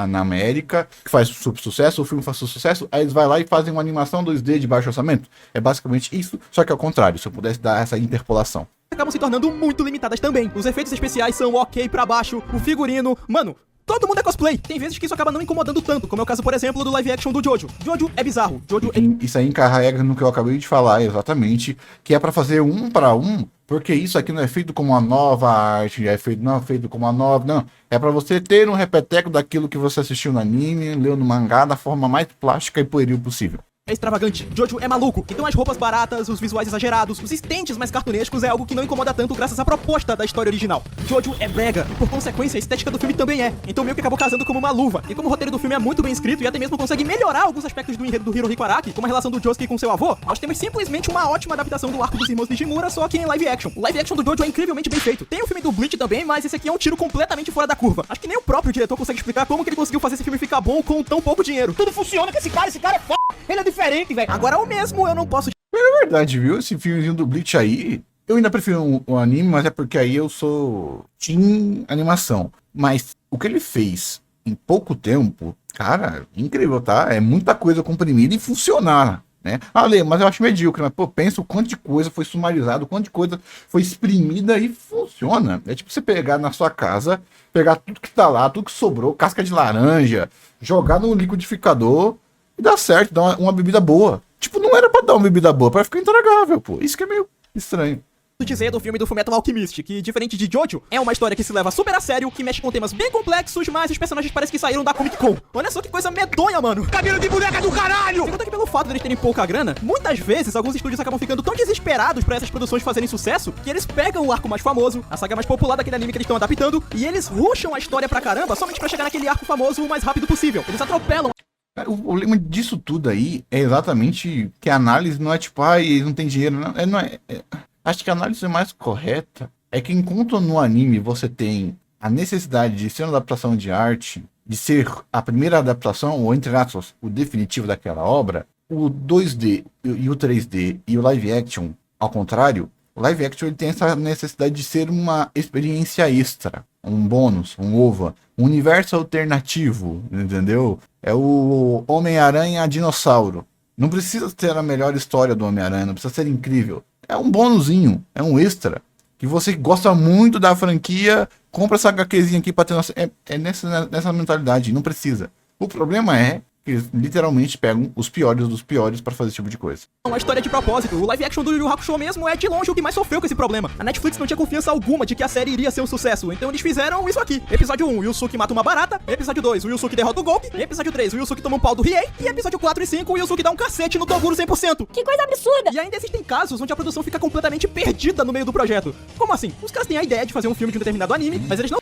na América que faz super sucesso, o filme faz sucesso, aí eles vão lá e fazem uma animação 2D de baixo orçamento? É basicamente isso, só que ao contrário, se eu pudesse dar essa interpolação. acabam se tornando muito limitadas também. Os efeitos especiais são ok pra baixo, o figurino... Mano, todo mundo é cosplay. Tem vezes que isso acaba não incomodando tanto, como é o caso, por exemplo, do live action do Jojo. Jojo é bizarro. Jojo é... Isso aí encarrega no que eu acabei de falar, exatamente, que é pra fazer um para um, porque isso aqui não é feito como uma nova arte, não é feito como uma nova, não. É pra você ter um repeteco daquilo que você assistiu no anime, leu no mangá, da forma mais plástica e pueril possível. É extravagante, Jojo é maluco, então as roupas baratas, os visuais exagerados, os estentes mais cartunescos é algo que não incomoda tanto graças à proposta da história original. Jojo é brega, e por consequência a estética do filme também é, então meio que acabou casando como uma luva. E como o roteiro do filme é muito bem escrito e até mesmo consegue melhorar alguns aspectos do enredo do Hirohiko Araki, como a relação do Josuke com seu avô, nós temos simplesmente uma ótima adaptação do arco dos irmãos Nishimura, só que em live action. O live action do Jojo é incrivelmente bem feito. Tem o filme do Bleach também, mas esse aqui é um tiro completamente fora da curva. Acho que nem o próprio diretor consegue explicar como que ele conseguiu fazer esse filme ficar bom com tão pouco dinheiro. Tudo funciona com esse cara é foda, ele é diferente, velho. Agora o mesmo eu não posso... É verdade, viu? Esse filmezinho do Bleach aí, eu ainda prefiro o anime, mas é porque aí eu sou team animação. Mas o que ele fez em pouco tempo, cara, incrível, tá? É muita coisa comprimida e funcionar, né? Ale, mas eu acho medíocre, mas pô, pensa o quanto de coisa foi sumarizado, o quanto de coisa foi exprimida e funciona. É tipo você pegar na sua casa, pegar tudo que tá lá, tudo que sobrou, casca de laranja, jogar no liquidificador e dá certo, dá uma bebida boa. Tipo, não era pra dar uma bebida boa, pra ficar intragável, pô. Isso que é meio estranho. dizer do filme do Fullmetal Alchemist, que, diferente de Jojo, é uma história que se leva super a sério, que mexe com temas bem complexos, mas os personagens parecem que saíram da Comic Con. Olha só que coisa medonha, mano. Cabelo de boneca do caralho! Segundo que pelo fato de eles terem pouca grana, muitas vezes alguns estúdios acabam ficando tão desesperados pra essas produções fazerem sucesso, que eles pegam o arco mais famoso, a saga mais popular daquele anime que eles estão adaptando, e eles rusham a história pra caramba somente pra chegar naquele arco famoso o mais rápido possível. Eles atropelam. Cara, o problema disso tudo aí é exatamente que a análise não é tipo, eles não tem dinheiro, não é. Acho que a análise mais correta é que enquanto no anime você tem a necessidade de ser uma adaptação de arte, de ser a primeira adaptação, ou entre aspas, o definitivo daquela obra, o 2D e o 3D e o live action, ao contrário, o live action ele tem essa necessidade de ser uma experiência extra, um bônus, um OVA, um universo alternativo, entendeu? É o Homem-Aranha dinossauro. Não precisa ter a melhor história do Homem-Aranha, não precisa ser incrível. É um bônusinho, é um extra. Que você gosta muito da franquia, compra essa HQzinha aqui pra ter nossa. É nessa mentalidade, não precisa. O problema é que eles literalmente pegam os piores dos piores pra fazer esse tipo de coisa. Uma história de propósito. O live action do Yu Yu Hakusho mesmo é de longe o que mais sofreu com esse problema. A Netflix não tinha confiança alguma de que a série iria ser um sucesso, então eles fizeram isso aqui. Episódio 1, o Yusuke mata uma barata. Episódio 2, o Yusuke derrota o golpe. Episódio 3, o Yusuke toma um pau do Riei. E episódio 4 e 5, o Yusuke dá um cacete no Toguro 100%. Que coisa absurda! E ainda existem casos onde a produção fica completamente perdida no meio do projeto. Como assim? Os caras têm a ideia de fazer um filme de um determinado anime, mas eles não...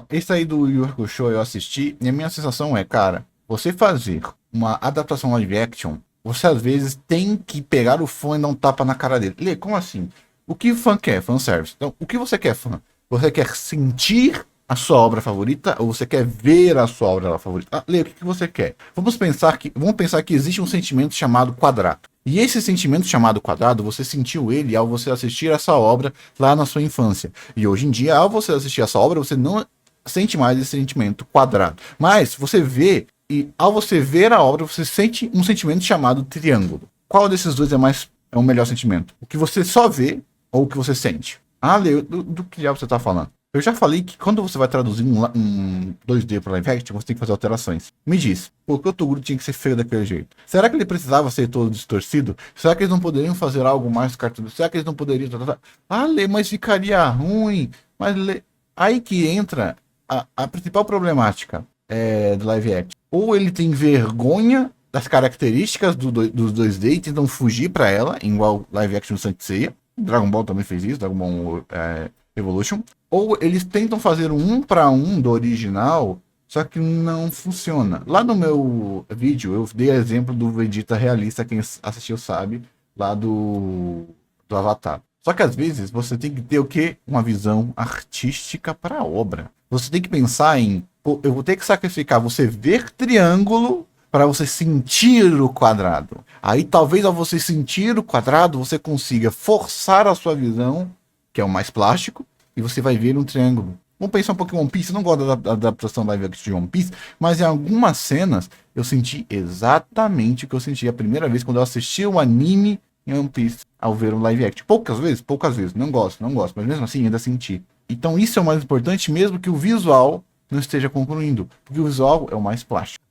Esse aí do Yu Yu Hakusho eu assisti, e a minha sensação é, cara, você fazer uma adaptação live action, você às vezes tem que pegar o fã e dar um tapa na cara dele. Lê, como assim? O que o fã quer? Fanservice. Então, o que você quer, fã? Você quer sentir a sua obra favorita ou você quer ver a sua obra favorita? Lê, o que você quer? Vamos pensar que existe um sentimento chamado quadrado. E esse sentimento chamado quadrado, você sentiu ele ao você assistir essa obra lá na sua infância. E hoje em dia, ao você assistir essa obra, você não sente mais esse sentimento quadrado. Mas você vê, e ao você ver a obra, você sente um sentimento chamado triângulo. Qual desses dois é o melhor sentimento? O que você só vê ou o que você sente? Leo, do que diabo você está falando? Eu já falei que quando você vai traduzir um 2D para live action, você tem que fazer alterações. Me diz, por que o Toguro tinha que ser feio daquele jeito? Será que ele precisava ser todo distorcido? Será que eles não poderiam fazer algo mais cartoon? Será que eles não poderiam... Lê, mas ficaria ruim. Mas aí que entra a principal problemática do live action. Ou ele tem vergonha das características dos 2D e tentam fugir para ela, igual live action Saint Seiya. Dragon Ball também fez isso, Dragon Ball Evolution. Ou eles tentam fazer um para um do original, só que não funciona. Lá no meu vídeo eu dei exemplo do Vegeta realista, quem assistiu sabe, lá do Avatar. Só que às vezes você tem que ter o quê? Uma visão artística para a obra. Você tem que pensar eu vou ter que sacrificar você ver triângulo para você sentir o quadrado. Aí talvez ao você sentir o quadrado, você consiga forçar a sua visão, que é o mais plástico, e você vai ver um triângulo. Vamos pensar um pouco em One Piece. Eu não gosto da adaptação live action de One Piece, mas em algumas cenas eu senti exatamente o que eu senti a primeira vez quando eu assisti o anime em One Piece ao ver um live action. Poucas vezes. Não gosto, mas mesmo assim ainda senti. Então isso é o mais importante, mesmo que o visual não esteja concluindo, porque o visual é o mais plástico.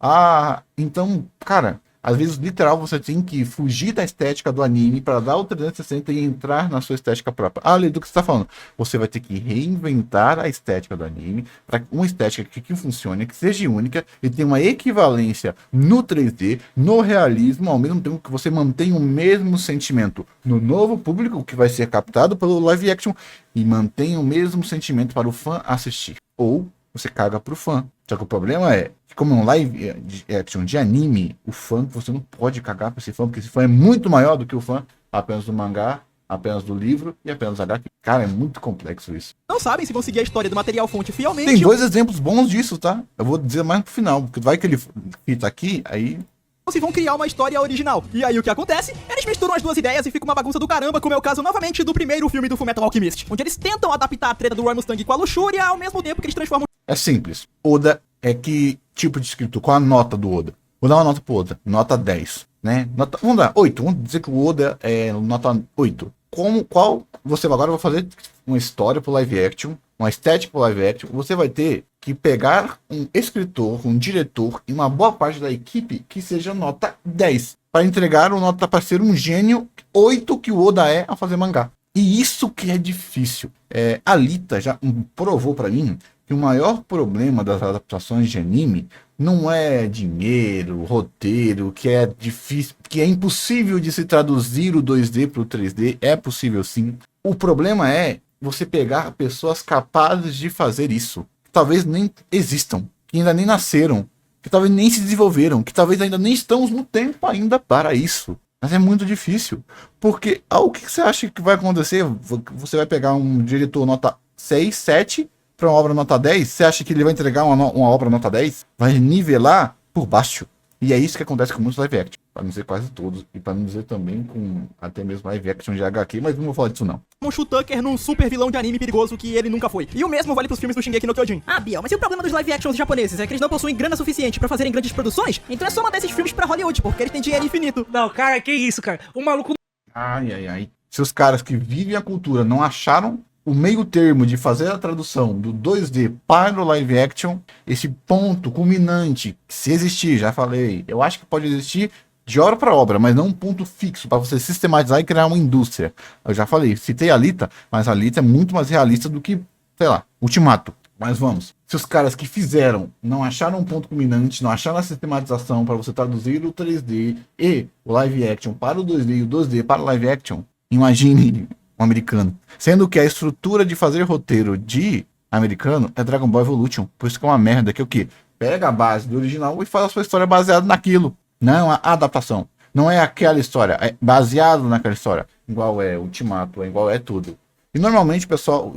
Então, cara, às vezes literal você tem que fugir da estética do anime para dar o 360 e entrar na sua estética própria. Lê, do que você está falando? Você vai ter que reinventar a estética do anime para uma estética que funcione, que seja única e tenha uma equivalência no 3D, no realismo, ao mesmo tempo que você mantém o mesmo sentimento no novo público que vai ser captado pelo live action e mantém o mesmo sentimento para o fã assistir. Ou você caga pro fã. Só que o problema é que, como é um live action de anime, o fã, você não pode cagar pra esse fã, porque esse fã é muito maior do que o fã apenas do mangá, apenas do livro e apenas da HQ. Cara, é muito complexo isso. Não sabem se vão seguir a história do material fonte fielmente. Tem 2 exemplos bons disso, tá? Eu vou dizer mais pro final, porque vai que ele fita aqui, aí... Ou se vão criar uma história original. E aí o que acontece? Eles misturam as duas ideias e fica uma bagunça do caramba, como é o caso novamente do primeiro filme do Fullmetal Alchemist, onde eles tentam adaptar a treta do Roy Mustang com a luxúria ao mesmo tempo que eles transformam... É simples. Oda é que tipo de escritor? Qual a nota do Oda? Vou dar uma nota pro Oda. Nota 10, né? Vamos dar 8. Vamos dizer que o Oda é nota 8. Qual você agora vai fazer uma história pro live action, uma estética pro live action, você vai ter que pegar um escritor, um diretor e uma boa parte da equipe que seja nota 10 para entregar uma nota para ser um gênio 8 que o Oda é a fazer mangá. E isso que é difícil. Alita já provou pra mim que o maior problema das adaptações de anime não é dinheiro, roteiro, que é difícil, que é impossível de se traduzir o 2D para o 3D. É possível sim. O problema é você pegar pessoas capazes de fazer isso. Que talvez nem existam, que ainda nem nasceram, que talvez nem se desenvolveram, que talvez ainda nem estamos no tempo ainda para isso. Mas é muito difícil. Porque o que você acha que vai acontecer? Você vai pegar um diretor nota 6, 7 para uma obra nota 10? Você acha que ele vai entregar uma obra nota 10? Vai nivelar por baixo. E é isso que acontece com muitos live action. Para não dizer quase todos. E para não dizer também com até mesmo live action de HQ. Mas não vou falar disso não. Um Tucker num super vilão de anime perigoso que ele nunca foi. E o mesmo vale pros filmes do Shingeki no Kyojin. Ah, Biel, mas e o problema dos live actions japoneses? É que eles não possuem grana suficiente pra fazerem grandes produções? Então é só mandar esses filmes pra Hollywood, porque eles têm dinheiro infinito. Não, cara, que isso, cara? O maluco... Ai. Se os caras que vivem a cultura não acharam o meio termo de fazer a tradução do 2D para o live action, esse ponto culminante, se existir, já falei, eu acho que pode existir de hora para obra, mas não um ponto fixo para você sistematizar e criar uma indústria. Eu já falei, citei a Alita, mas a Alita é muito mais realista do que, sei lá, Ultimato. Mas vamos, se os caras que fizeram não acharam um ponto culminante, não acharam a sistematização para você traduzir o 3D e o live action para o 2D e o 2D para o live action, imagine um americano. Sendo que a estrutura de fazer roteiro de americano é Dragon Ball Evolution. Por isso que é uma merda, que é o quê? Pega a base do original e faz a sua história baseada naquilo. Não a adaptação. Não é aquela história, é baseado naquela história. Igual é Ultimato, igual é tudo. E normalmente o pessoal...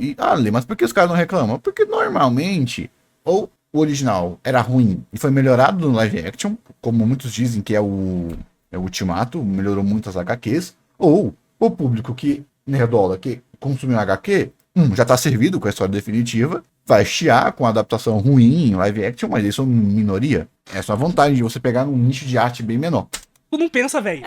mas por que os caras não reclamam? Porque normalmente, ou o original era ruim e foi melhorado no live action, como muitos dizem que é o Ultimato, melhorou muito as HQs, ou o público que nerdola que consumiu HQ, já tá servido com a história definitiva, vai chiar com a adaptação ruim em live action, mas isso é uma minoria. É só a vantagem de você pegar um nicho de arte bem menor. Tu não pensa, velho.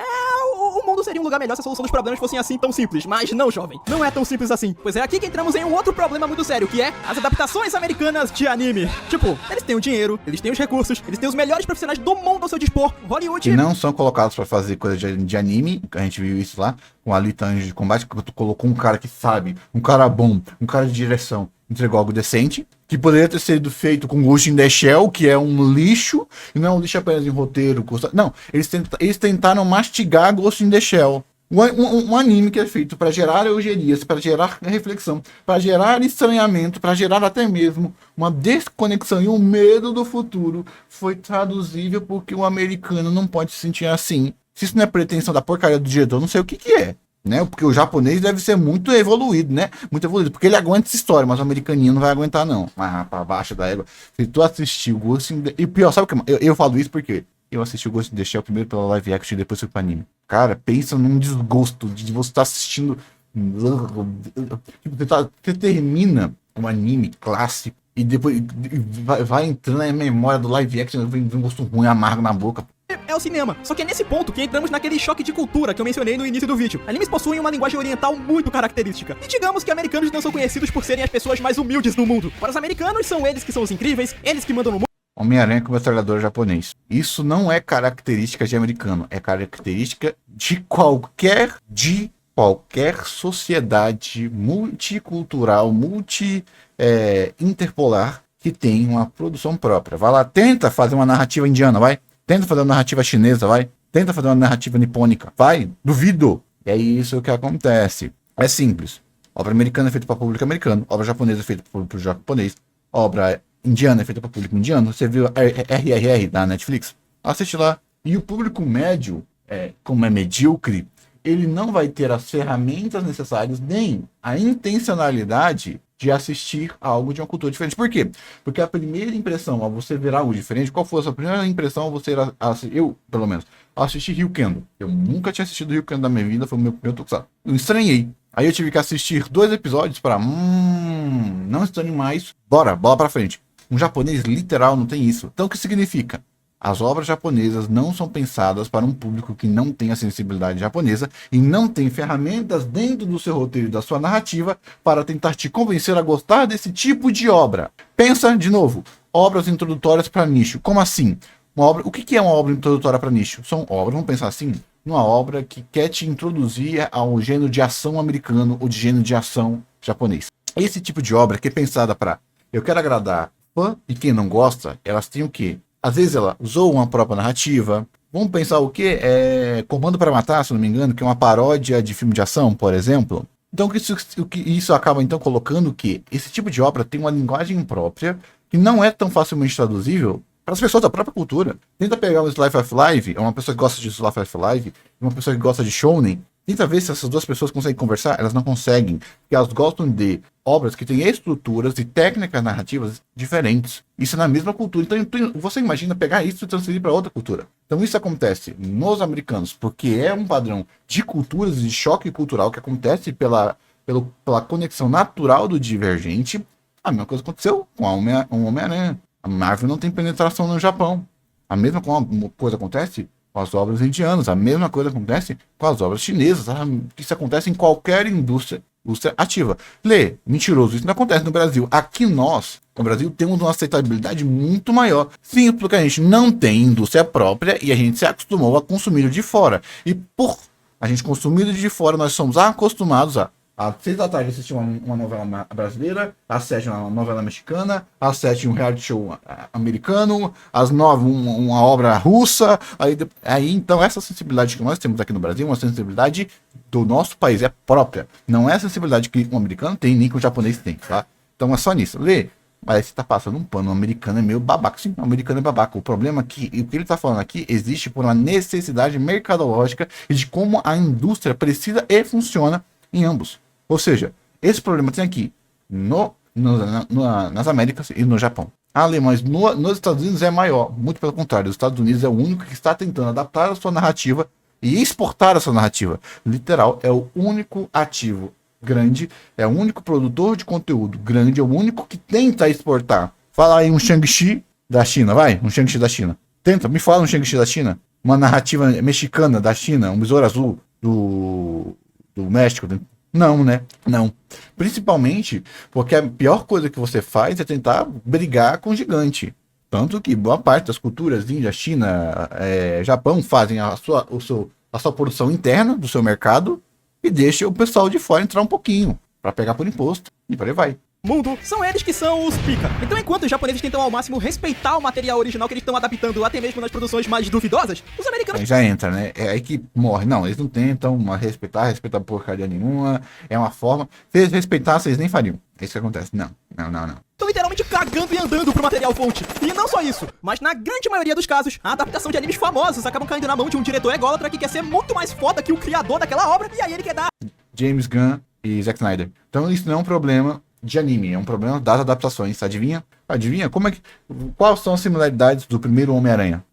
O mundo seria um lugar melhor se a solução dos problemas fossem assim tão simples. Mas não, jovem. Não é tão simples assim. Pois é aqui que entramos em um outro problema muito sério, que é as adaptações americanas de anime. Tipo, eles têm o dinheiro, eles têm os recursos, eles têm os melhores profissionais do mundo ao seu dispor. Hollywood... E não são colocados pra fazer coisa de anime, a gente viu isso lá, com a Alita Anjo de Combate, que tu colocou um cara que sabe, um cara bom, um cara de direção, entregou algo decente, que poderia ter sido feito com Ghost in the Shell, que é um lixo, e não é um lixo apenas em roteiro. Não, eles tentaram mastigar Ghost in the Shell. Um anime que é feito para gerar eugerias, para gerar reflexão, para gerar estranhamento, para gerar até mesmo uma desconexão e um medo do futuro, foi traduzível porque o americano não pode se sentir assim. Se isso não é pretensão da porcaria do diretor, não sei o que é. Né? Porque o japonês deve ser muito evoluído, né? Muito evoluído, porque ele aguenta essa história, mas o americaninho não vai aguentar, não. Mas pra baixo da égua. Se tu assistiu o Ghost in the... E pior, sabe o que? Eu falo isso porque eu assisti o Ghost in the Shell primeiro pela live action e depois fui pro anime. Cara, pensa num desgosto de você estar assistindo... Você termina um anime clássico e depois vai entrando na memória do live action, vem um gosto ruim, amargo na boca. É o cinema. Só que é nesse ponto que entramos naquele choque de cultura que eu mencionei no início do vídeo. Animes possuem uma linguagem oriental muito característica. E digamos que americanos não são conhecidos por serem as pessoas mais humildes no mundo. Para os americanos, são eles que são os incríveis, eles que mandam no mundo. Homem-Aranha com metralhador japonês. Isso não é característica de americano, é característica de qualquer sociedade multicultural, interpolar que tem uma produção própria. Vai lá, tenta fazer uma narrativa indiana, vai. Tenta fazer uma narrativa chinesa, vai. Tenta fazer uma narrativa nipônica, vai. Duvido. E é isso que acontece. É simples. Obra americana é feita para público americano. Obra japonesa é feita para público japonês. Obra indiana é feita para público indiano. Você viu RRR da Netflix? Assiste lá. E o público médio, como é medíocre, ele não vai ter as ferramentas necessárias nem a intencionalidade de assistir a algo de uma cultura diferente. Por quê? Porque a primeira impressão ao você ver algo diferente, qual foi a sua primeira impressão ao você eu, pelo menos, assisti Ryukendo. Eu nunca tinha assistido Ryukendo na minha vida, foi o meu primeiro tokusatsu. Eu estranhei. Aí eu tive que assistir 2 episódios para não estranho mais. Bora, bola pra frente. Um japonês literal não tem isso. Então o que significa? As obras japonesas não são pensadas para um público que não tem a sensibilidade japonesa e não tem ferramentas dentro do seu roteiro e da sua narrativa para tentar te convencer a gostar desse tipo de obra. Pensa de novo, obras introdutórias para nicho. Como assim? O que é uma obra introdutória para nicho? São obras, vamos pensar assim, numa obra que quer te introduzir ao gênero de ação americano ou de gênero de ação japonês. Esse tipo de obra que é pensada para eu quero agradar fã e quem não gosta, elas têm o quê? Às vezes ela usou uma própria narrativa. Vamos pensar o quê? Comando para Matar, se não me engano, que é uma paródia de filme de ação, por exemplo. Então isso acaba então colocando que esse tipo de obra tem uma linguagem própria que não é tão facilmente traduzível para as pessoas da própria cultura. Tenta pegar o Slice of Life, é uma pessoa que gosta de Slice of Life, e uma pessoa que gosta de Shounen. Tenta ver se essas duas pessoas conseguem conversar. Elas não conseguem, porque elas gostam de obras que têm estruturas e técnicas narrativas diferentes. Isso é na mesma cultura. Então você imagina pegar isso e transferir para outra cultura. Então isso acontece nos americanos, porque é um padrão de culturas e de choque cultural que acontece pela conexão natural do divergente. A mesma coisa aconteceu com o Homem-Aranha. A Marvel não tem penetração no Japão. A mesma coisa acontece com as obras indianas. A mesma coisa acontece com as obras chinesas. Isso acontece em qualquer indústria ativa. Mentiroso, isso não acontece no Brasil. Aqui nós, no Brasil, temos uma aceitabilidade muito maior. Sim, porque a gente não tem indústria própria e a gente se acostumou a consumir de fora. E por a gente consumir de fora, nós somos acostumados às 6 da tarde assistir uma novela brasileira, às 7 uma novela mexicana, às 7 um reality show americano, às 9 uma obra russa. Aí então essa sensibilidade que nós temos aqui no Brasil é uma sensibilidade do nosso país, é própria. Não é a sensibilidade que o americano tem, nem que o japonês tem, tá? Então é só nisso. Mas você tá passando um pano, o americano é meio babaca. Sim, o americano é babaca. O problema é que o que ele tá falando aqui existe por uma necessidade mercadológica e de como a indústria precisa e funciona em ambos. Ou seja, esse problema tem aqui nas Américas e no Japão. Mas nos Estados Unidos é maior. Muito pelo contrário, os Estados Unidos é o único que está tentando adaptar a sua narrativa e exportar a sua narrativa. Literal, é o único ativo grande, é o único produtor de conteúdo grande, é o único que tenta exportar. Fala aí um Shang-Chi da China, vai, um Shang-Chi da China. Me fala um Shang-Chi da China. Uma narrativa mexicana da China, um Besouro Azul do México. Não, né? Não. Principalmente porque a pior coisa que você faz é tentar brigar com o gigante. Tanto que boa parte das culturas Índia, China, Japão fazem a sua produção interna do seu mercado e deixa o pessoal de fora entrar um pouquinho para pegar por imposto e por aí vai. Mundo, são eles que são os pica. Então enquanto os japoneses tentam ao máximo respeitar o material original que eles estão adaptando até mesmo nas produções mais duvidosas, os americanos... Aí já entra, né? É aí que morre. Não, eles não tentam respeitar porcaria nenhuma. É uma forma... Se eles respeitassem, eles nem fariam. É isso que acontece. Não. Estão literalmente cagando e andando pro material fonte. E não só isso, mas na grande maioria dos casos, a adaptação de animes famosos acabam caindo na mão de um diretor ególatra que quer ser muito mais foda que o criador daquela obra, e aí ele quer dar... James Gunn e Zack Snyder. Então isso não é um problema de anime, é um problema das adaptações. Adivinha? Quais são as similaridades do primeiro Homem-Aranha?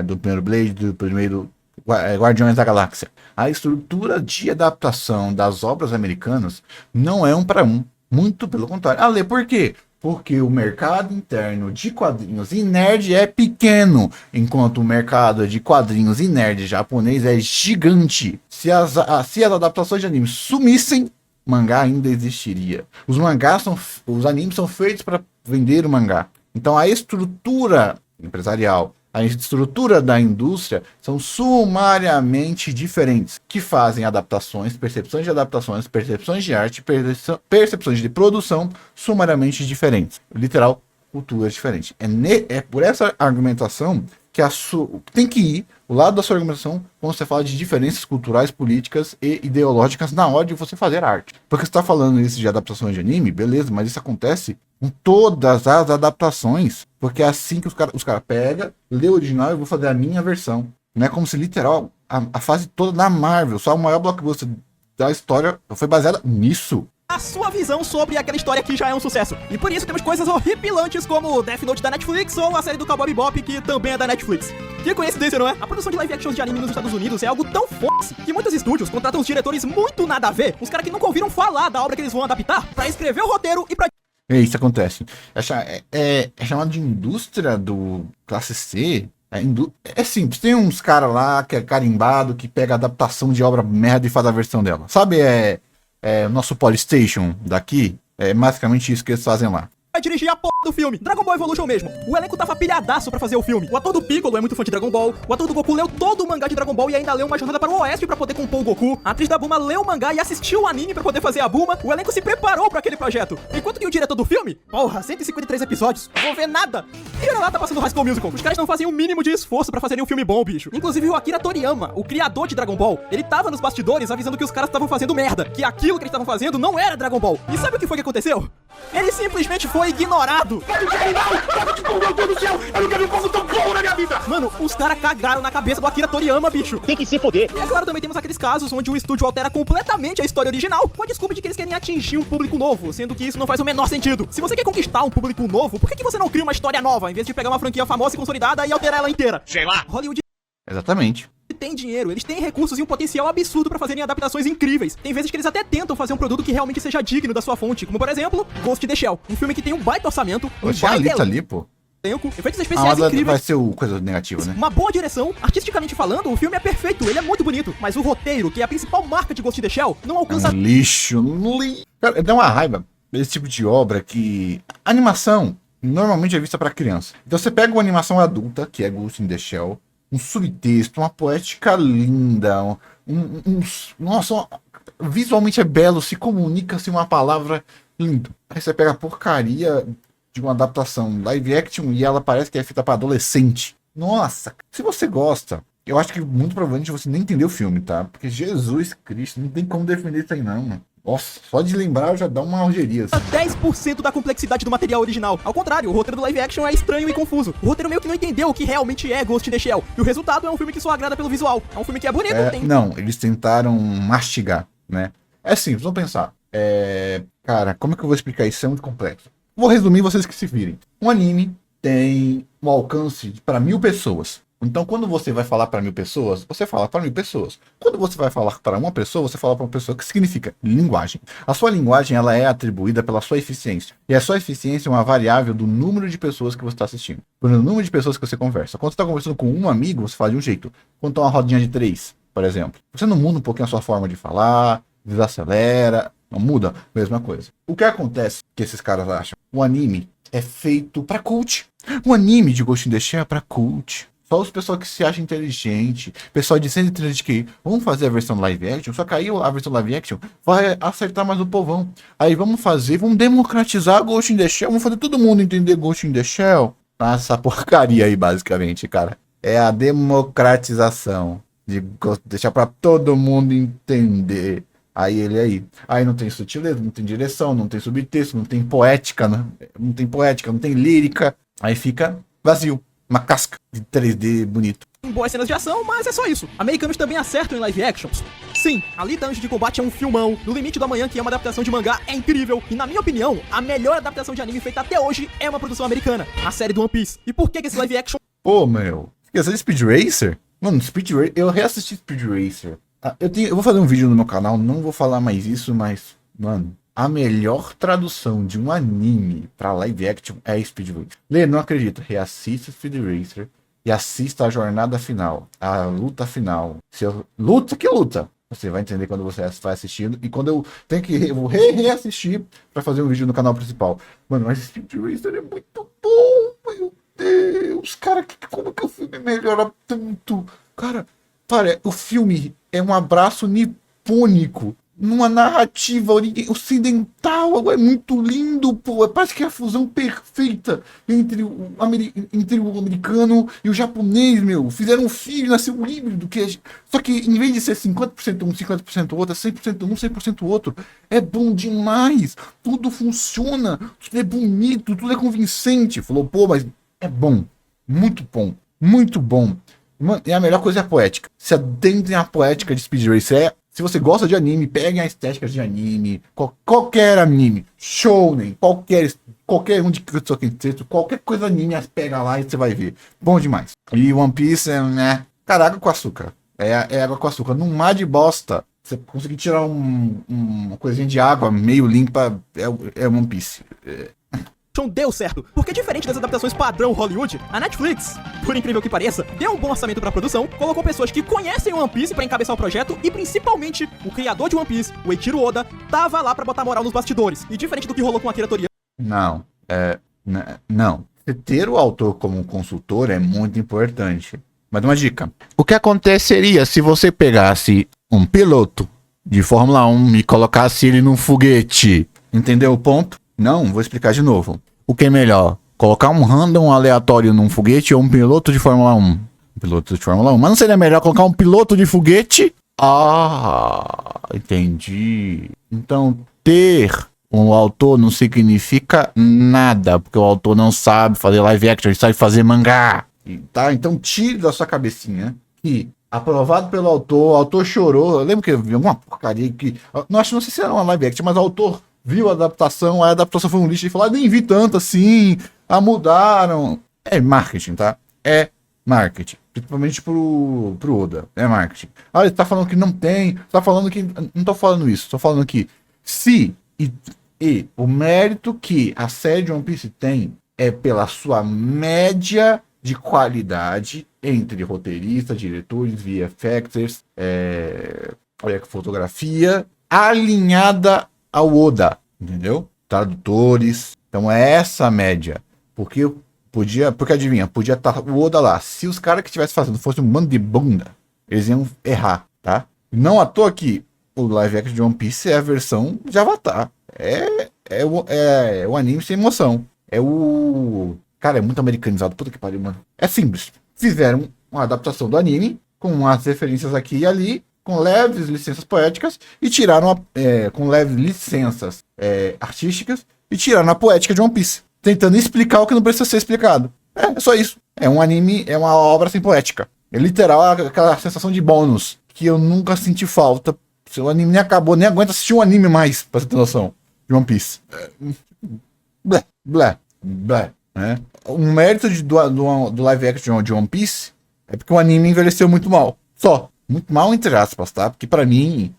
Do primeiro Blade, do primeiro Guardiões da Galáxia. A estrutura de adaptação das obras americanas não é um para um. Muito pelo contrário. Por quê? Porque o mercado interno de quadrinhos e nerd é pequeno, enquanto o mercado de quadrinhos e nerd japonês é gigante. Se as adaptações de anime sumissem, mangá ainda existiria. Os animes são feitos para vender o mangá. Então a estrutura empresarial, a estrutura da indústria são sumariamente diferentes, que fazem adaptações, percepções de arte, percepções de produção sumariamente diferentes. Literal, culturas diferentes. É por essa argumentação que tem que ir o lado da sua argumentação quando você fala de diferenças culturais, políticas e ideológicas na hora de você fazer arte. Porque você está falando isso de adaptações de anime, beleza, mas isso acontece com todas as adaptações. Porque é assim que os cara pegam, lê o original e vou fazer a minha versão. Não é como se literal a fase toda da Marvel, só o maior blockbuster da história foi baseada nisso. A sua visão sobre aquela história que já é um sucesso. E por isso temos coisas horripilantes como Death Note da Netflix ou a série do Cowboy Bebop, que também é da Netflix. Que coincidência, não é? A produção de live actions de anime nos Estados Unidos é algo tão foda que muitos estúdios contratam os diretores muito nada a ver, uns caras que nunca ouviram falar da obra que eles vão adaptar, pra escrever o roteiro e pra... Isso acontece. É chamado de indústria do classe C. É simples. Tem uns caras lá que é carimbado, que pega a adaptação de obra merda e faz a versão dela. Sabe, o nosso Polystation daqui? É basicamente isso que eles fazem lá. vai dirigir a porra do filme. Dragon Ball Evolution mesmo. O elenco tava pilhadaço pra fazer o filme. O ator do Piccolo é muito fã de Dragon Ball. O ator do Goku leu todo o mangá de Dragon Ball e ainda leu uma jornada para o Oeste pra poder compor o Goku. A atriz da Bulma leu o mangá e assistiu o anime pra poder fazer a Bulma. O elenco se preparou pra aquele projeto. Enquanto que o diretor do filme, porra, 153 episódios, não vou ver nada. E olha lá, tá passando High School Musical. Os caras não fazem o mínimo de esforço pra fazerem um filme bom, bicho. Inclusive o Akira Toriyama, o criador de Dragon Ball, ele tava nos bastidores avisando que os caras estavam fazendo merda, que aquilo que eles estavam fazendo não era Dragon Ball. E sabe o que foi que aconteceu? Ele simplesmente foi ignorado. Meu Deus do céu, eu nunca vi um povo tão bom na minha vida! Mano, os caras cagaram na cabeça do Akira Toriyama, bicho. Tem que se foder. E é claro, também temos aqueles casos onde o estúdio altera completamente a história original com a desculpa de que eles querem atingir um público novo, sendo que isso não faz o menor sentido. Se você quer conquistar um público novo, por que você não cria uma história nova, em vez de pegar uma franquia famosa e consolidada e alterar ela inteira? Sei lá. Hollywood Exatamente. tem dinheiro, eles têm recursos e um potencial absurdo pra fazerem adaptações incríveis. Tem vezes que eles até tentam fazer um produto que realmente seja digno da sua fonte, como por exemplo, Ghost in the Shell, um filme que tem um baita orçamento, um Poxa, a baita Alita ali, pô. elenco, efeitos Ah, especiais mas incríveis. vai ser o coisa negativa, né? Uma boa direção, artisticamente falando, o filme é perfeito, ele é muito bonito, mas o roteiro, que é a principal marca de Ghost in the Shell, não É alcança um lixo. Cara, dá uma raiva desse tipo de obra que... A animação normalmente é vista pra criança. Então você pega uma animação adulta, que é Ghost in the Shell, um subtexto, uma poética linda, nossa, visualmente é belo, se comunica-se uma palavra linda. Aí você pega a porcaria de uma adaptação live action e ela parece que é feita pra adolescente. Nossa, se você gosta, eu acho que muito provavelmente você nem entendeu o filme, tá? Porque Jesus Cristo, não tem como defender isso aí não, mano. Nossa, só de lembrar já dá uma algeria. Assim. 10% da complexidade do material original. Ao contrário, o roteiro do live action é estranho e confuso. O roteiro meio que não entendeu o que realmente é Ghost in the Shell. E o resultado é um filme que só agrada pelo visual. É um filme que é bonito, tem... Não, eles tentaram mastigar, né? É simples, vamos pensar. Cara, como é que eu vou explicar isso? Isso é muito complexo. Vou resumir, vocês que se virem. Um anime tem um alcance para 1000 pessoas. Então, quando você vai falar para 1000 pessoas, você fala para 1000 pessoas. Quando você vai falar para uma pessoa, você fala para uma pessoa, que significa linguagem. A sua linguagem, ela é atribuída pela sua eficiência. E a sua eficiência é uma variável do número de pessoas que você está assistindo. Por exemplo, o número de pessoas que você conversa. Quando você está conversando com um amigo, você fala de um jeito. Quando está uma rodinha de 3, por exemplo, você não muda um pouquinho a sua forma de falar, desacelera, não muda, mesma coisa. O que acontece, que esses caras acham? O anime é feito para cult. O anime de Ghost in the Shell é para cult. Só os pessoal que se acham inteligente, pessoal de 130 de QI, vamos fazer a versão live action, só que aí a versão live action vai acertar mais o povão. Aí vamos democratizar Ghost in the Shell, vamos fazer todo mundo entender Ghost in the Shell. Essa porcaria aí, basicamente, cara. É a democratização de deixar pra todo mundo entender. Aí não tem sutileza, não tem direção, não tem subtexto, não tem poética, né? Não tem poética, não tem lírica. Aí fica vazio. Uma casca de 3D bonito. Boas cenas de ação, mas é só isso. Americanos também acertam em live actions. Sim, Alita Anjo de Combate é um filmão. No Limite do Amanhã, que é uma adaptação de mangá, é incrível. E na minha opinião, a melhor adaptação de anime feita até hoje é uma produção americana, a série do One Piece. E por que esse live action... Pô, meu, esqueceu de Speed Racer? Mano, Speed Racer, eu reassisti Speed Racer. Eu vou fazer um vídeo no meu canal, não vou falar mais isso, mas, mano, a melhor tradução de um anime pra live action é Speed Racer. Lê, não acredito, reassista Speed Racer e assista a jornada final, a luta final. Luta? Que luta? Você vai entender quando você vai assistindo. E quando eu vou reassistir pra fazer um vídeo no canal principal. Mano, mas Speed Racer é muito bom, meu Deus. Cara, como que o filme melhora tanto? Cara, o filme é um abraço nipônico numa narrativa ocidental. É muito lindo, pô. Parece que é a fusão perfeita entre o americano e o japonês, meu. Fizeram um filho, nasceu um híbrido. Só que em vez de ser 50% um, 50% outro, é 100% um, 100% outro. É bom demais. Tudo funciona. Tudo é bonito, tudo é convincente. Falou, pô, mas é bom. Muito bom. Muito bom. Mano, e a melhor coisa é a poética. Se adentrem a poética de Speed Racer. Se você gosta de anime, peguem a estética de anime. Qualquer anime. Shounen. Qualquer um de qualquer coisa anime, pega lá e você vai ver. Bom demais. E One Piece é, cara, água com açúcar. É água com açúcar. Num mar de bosta, você conseguir tirar uma coisinha de água meio limpa, é One Piece. deu certo, porque diferente das adaptações padrão Hollywood, a Netflix, por incrível que pareça, deu um bom orçamento pra produção, colocou pessoas que conhecem One Piece pra encabeçar o projeto e principalmente o criador de One Piece, o Eiichiro Oda, tava lá pra botar moral nos bastidores. E diferente do que rolou com Akira Toriyama, Não, Não. Você ter o autor como consultor é muito importante. Mas uma dica. O que aconteceria se você pegasse um piloto de Fórmula 1 e colocasse ele num foguete? Entendeu o ponto? Não, vou explicar de novo. O que é melhor? Colocar um random aleatório num foguete ou um piloto de Fórmula 1? Um piloto de Fórmula 1. Mas não seria melhor colocar um piloto de foguete? Ah, entendi. Então, ter um autor não significa nada, porque o autor não sabe fazer live action, ele sabe fazer mangá. Tá? Então, tire da sua cabecinha que, aprovado pelo autor, o autor chorou. Eu lembro que eu vi alguma porcaria que. Não sei se era uma live action, mas o autor viu a adaptação, a adaptação foi um lixo e falou: nem vi tanto assim, mudaram. É marketing, tá? É marketing. Principalmente pro Oda. É marketing. Olha, tá falando que não tem. Tá falando que. Não tô falando isso. Tô falando que se e o mérito que a série de One Piece tem é pela sua média de qualidade entre roteiristas, diretores, VFXers, fotografia, alinhada ao Oda, entendeu? Tradutores. Então é essa a média. Porque adivinha, podia estar o Oda lá. Se os caras que estivessem fazendo fossem um bando de bunda, eles iam errar, tá? Não à toa que o live action de One Piece é a versão de Avatar. É o anime sem emoção. Cara, é muito americanizado. Puta que pariu, mano. É simples. Fizeram uma adaptação do anime, com as referências aqui e ali, com leves licenças poéticas, e tiraram com leves licenças artísticas, e tiraram a poética de One Piece, tentando explicar o que não precisa ser explicado. É só isso. É um anime, é uma obra sem poética. É literal aquela sensação de bônus, que eu nunca senti falta. Se o anime nem acabou, nem aguenta assistir um anime mais, pra você ter noção, de One Piece. Blé. Né? O mérito do live action de One Piece é porque o anime envelheceu muito mal. Só. Muito mal, entre aspas, tá? Porque pra mim,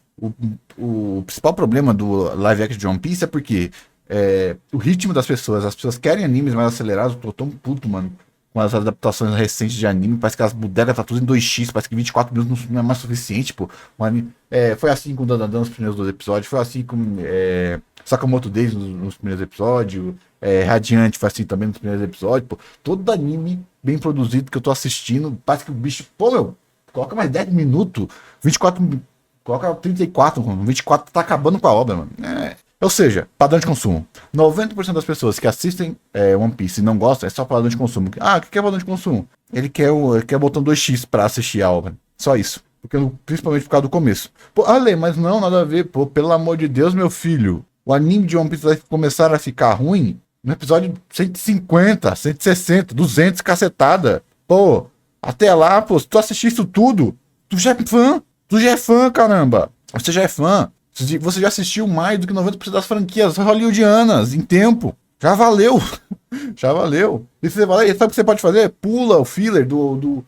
o principal problema do live action de One Piece é porque o ritmo das pessoas. As pessoas querem animes mais acelerados. Eu tô tão puto, mano, com as adaptações recentes de anime. Parece que as bodegas tá tudo em 2x. Parece que 24 minutos não é mais suficiente, pô. Foi assim com o Dandadan nos primeiros 2 episódios. Foi assim com Sakamoto Days nos primeiros episódios. Radiante foi assim também nos primeiros episódios. Pô. Todo anime bem produzido que eu tô assistindo, parece que o bicho... Pô, meu, coloca mais 10 minutos. 24... Coloca 34, mano. 24 tá acabando com a obra, mano. Ou seja, padrão de consumo. 90% das pessoas que assistem One Piece e não gostam é só padrão de consumo. O que é padrão de consumo? Ele quer o botão 2x pra assistir a obra. Só isso. Principalmente por causa do começo. Pô, Ale, mas não, nada a ver. Pô, pelo amor de Deus, meu filho. O anime de One Piece vai começar a ficar ruim no episódio 150, 160, 200, cacetada. Pô, até lá, pô, se tu assistir isso tudo, tu já é fã. Tu já é fã, caramba. Você já é fã. Você já assistiu mais do que 90% das franquias hollywoodianas em tempo. Já valeu. Já valeu. E você vai, sabe o que você pode fazer? Pula o filler do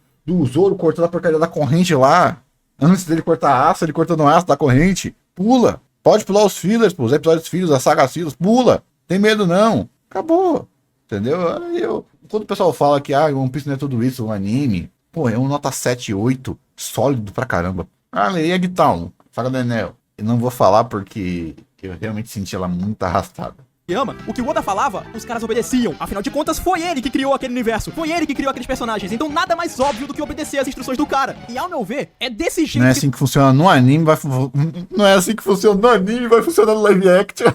Zoro cortando a porcaria da corrente lá. Antes dele cortar aço, ele cortando aço da corrente. Pula. Pode pular os fillers, pô, os episódios filhos, as sagas filhos. Pula. Tem medo não. Acabou. Entendeu? Quando o pessoal fala que One Piece não é tudo isso, um anime. Pô, é um nota 7, 8. Sólido pra caramba. E a Guitar, Saga do Enel. Eu não vou falar porque eu realmente senti ela muito arrastada. O que o Oda falava, os caras obedeciam. Afinal de contas, foi ele que criou aquele universo. Foi ele que criou aqueles personagens. Então nada mais óbvio do que obedecer às instruções do cara. E ao meu ver, é desse jeito. Não é assim que funciona no anime, não é assim que funciona no anime, vai funcionar no live action.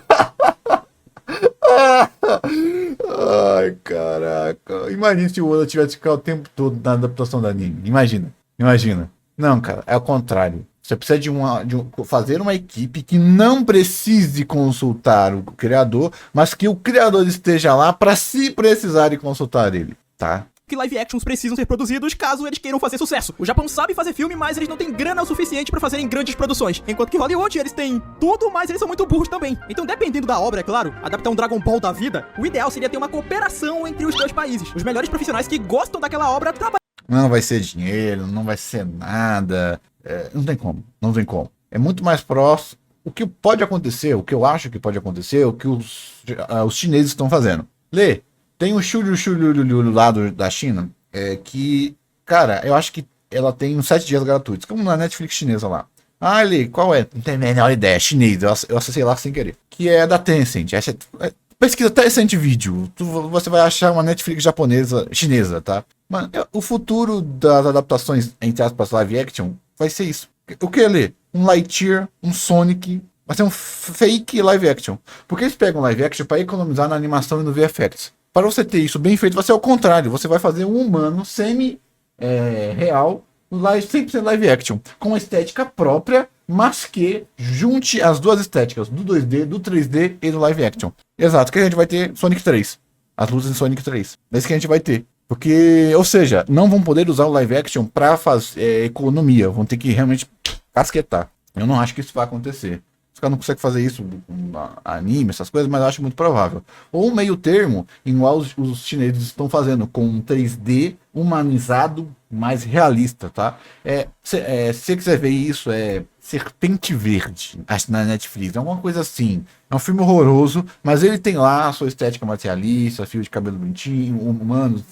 Ai, caraca. Imagina se o Oda tivesse ficado o tempo todo na adaptação do anime. Imagina. Não, cara, é o contrário. Você precisa fazer uma equipe que não precise consultar o criador, mas que o criador esteja lá para se precisarem consultar ele, tá? Que live actions precisam ser produzidos caso eles queiram fazer sucesso. O Japão sabe fazer filme, mas eles não têm grana o suficiente para fazerem grandes produções. Enquanto que Hollywood, eles têm tudo, mas eles são muito burros também. Então, dependendo da obra, é claro, adaptar um Dragon Ball da vida, o ideal seria ter uma cooperação entre os dois países. Os melhores profissionais que gostam daquela obra trabalham. Não vai ser dinheiro, não vai ser nada. Não tem como. É muito mais próximo. O que pode acontecer, o que eu acho que pode acontecer, é o que os chineses estão fazendo. Tem o Shuru lá da China, que, cara, eu acho que ela tem uns 7 dias gratuitos, como na Netflix chinesa lá. Lê, qual é? Não tenho a menor ideia, chinês, eu acessei lá sem querer. Que é da Tencent. Pesquisa Tencent Video. Você vai achar uma Netflix chinesa, tá? Mano, o futuro das adaptações, entre aspas, live action, vai ser isso. O que é ler? Um Lightyear, um Sonic. Vai ser um fake live action. Porque eles pegam live action para economizar na animação e no VFX. Para você ter isso bem feito, vai ser ao contrário. Você vai fazer um humano semi-real, 100% live action, com uma estética própria, mas que junte as duas estéticas, do 2D, do 3D e do live action. Exato, que a gente vai ter Sonic 3. As luzes em Sonic 3. É isso que a gente vai ter. Porque, ou seja, não vão poder usar o live action para fazer economia. Vão ter que realmente casquetar. Eu não acho que isso vai acontecer. Os caras não conseguem fazer isso com anime, essas coisas, mas eu acho muito provável. Ou um meio termo, igual os chineses estão fazendo, com um 3D humanizado, mais realista, tá? Se você quiser ver isso, Serpente Verde, acho, na Netflix, é alguma coisa assim. É um filme horroroso, mas ele tem lá a sua estética mais realista, fio de cabelo bonitinho, humanos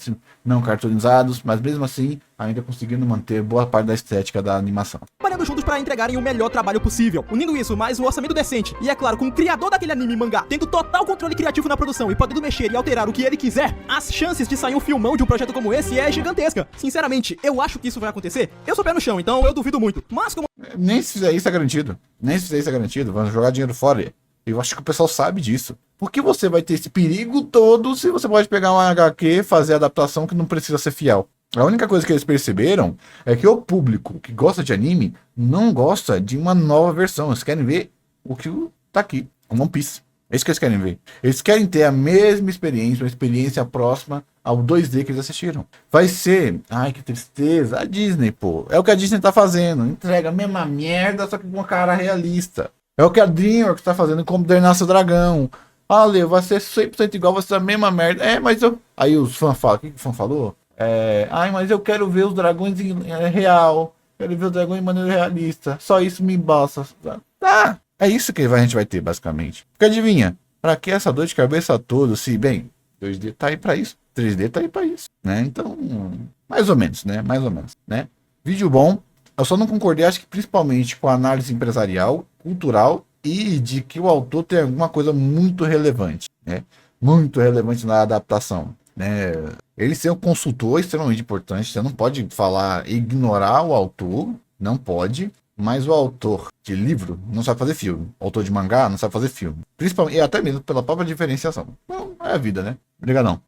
não cartoonizados, mas mesmo assim, ainda conseguindo manter boa parte da estética da animação. Trabalhando juntos para entregarem o melhor trabalho possível, unindo isso mais um orçamento decente e, é claro, com o criador daquele anime e mangá tendo total controle criativo na produção e podendo mexer e alterar o que ele quiser, as chances de sair um filmão de um projeto como esse é gigantesca. Sinceramente, eu acho que isso vai acontecer. Eu sou pé no chão, então eu duvido muito. Mas como... Nem se fizer isso é garantido. Nem se fizer isso é garantido. Vamos jogar dinheiro fora. Eu acho que o pessoal sabe disso. Por que você vai ter esse perigo todo se você pode pegar uma HQ, fazer adaptação que não precisa ser fiel? A única coisa que eles perceberam é que o público que gosta de anime não gosta de uma nova versão. Eles querem ver o que tá aqui, o One Piece. É isso que eles querem ver. Eles querem ter a mesma experiência, uma experiência próxima ao 2D que eles assistiram. Vai ser... Ai, que tristeza. A Disney, pô. É o que a Disney tá fazendo. Entrega a mesma merda, só que com uma cara realista. É o que a DreamWorks tá fazendo com o Nasce o Dragão. Ah, Leo, vai ser 100% igual, vai ser a mesma merda. Mas eu... Aí os fãs falam... O que o fã falou? Ai, mas eu quero ver os dragões em real. Quero ver os dragões de maneira realista. Só isso me basta. Tá. É isso que a gente vai ter, basicamente. Porque adivinha? Pra que essa dor de cabeça toda? Se, bem, 2D tá aí pra isso. 3D tá aí pra isso, né? Então, mais ou menos, né? Vídeo bom. Eu só não concordei, acho que principalmente com a análise empresarial, cultural e de que o autor tem alguma coisa muito relevante, né? Muito relevante na adaptação, né? Ele ser um consultor é extremamente importante. Você não pode falar, ignorar o autor, não pode. Mas o autor de livro não sabe fazer filme. O autor de mangá não sabe fazer filme. Principalmente, e até mesmo pela própria diferenciação. Não, é a vida, né? Obrigadão.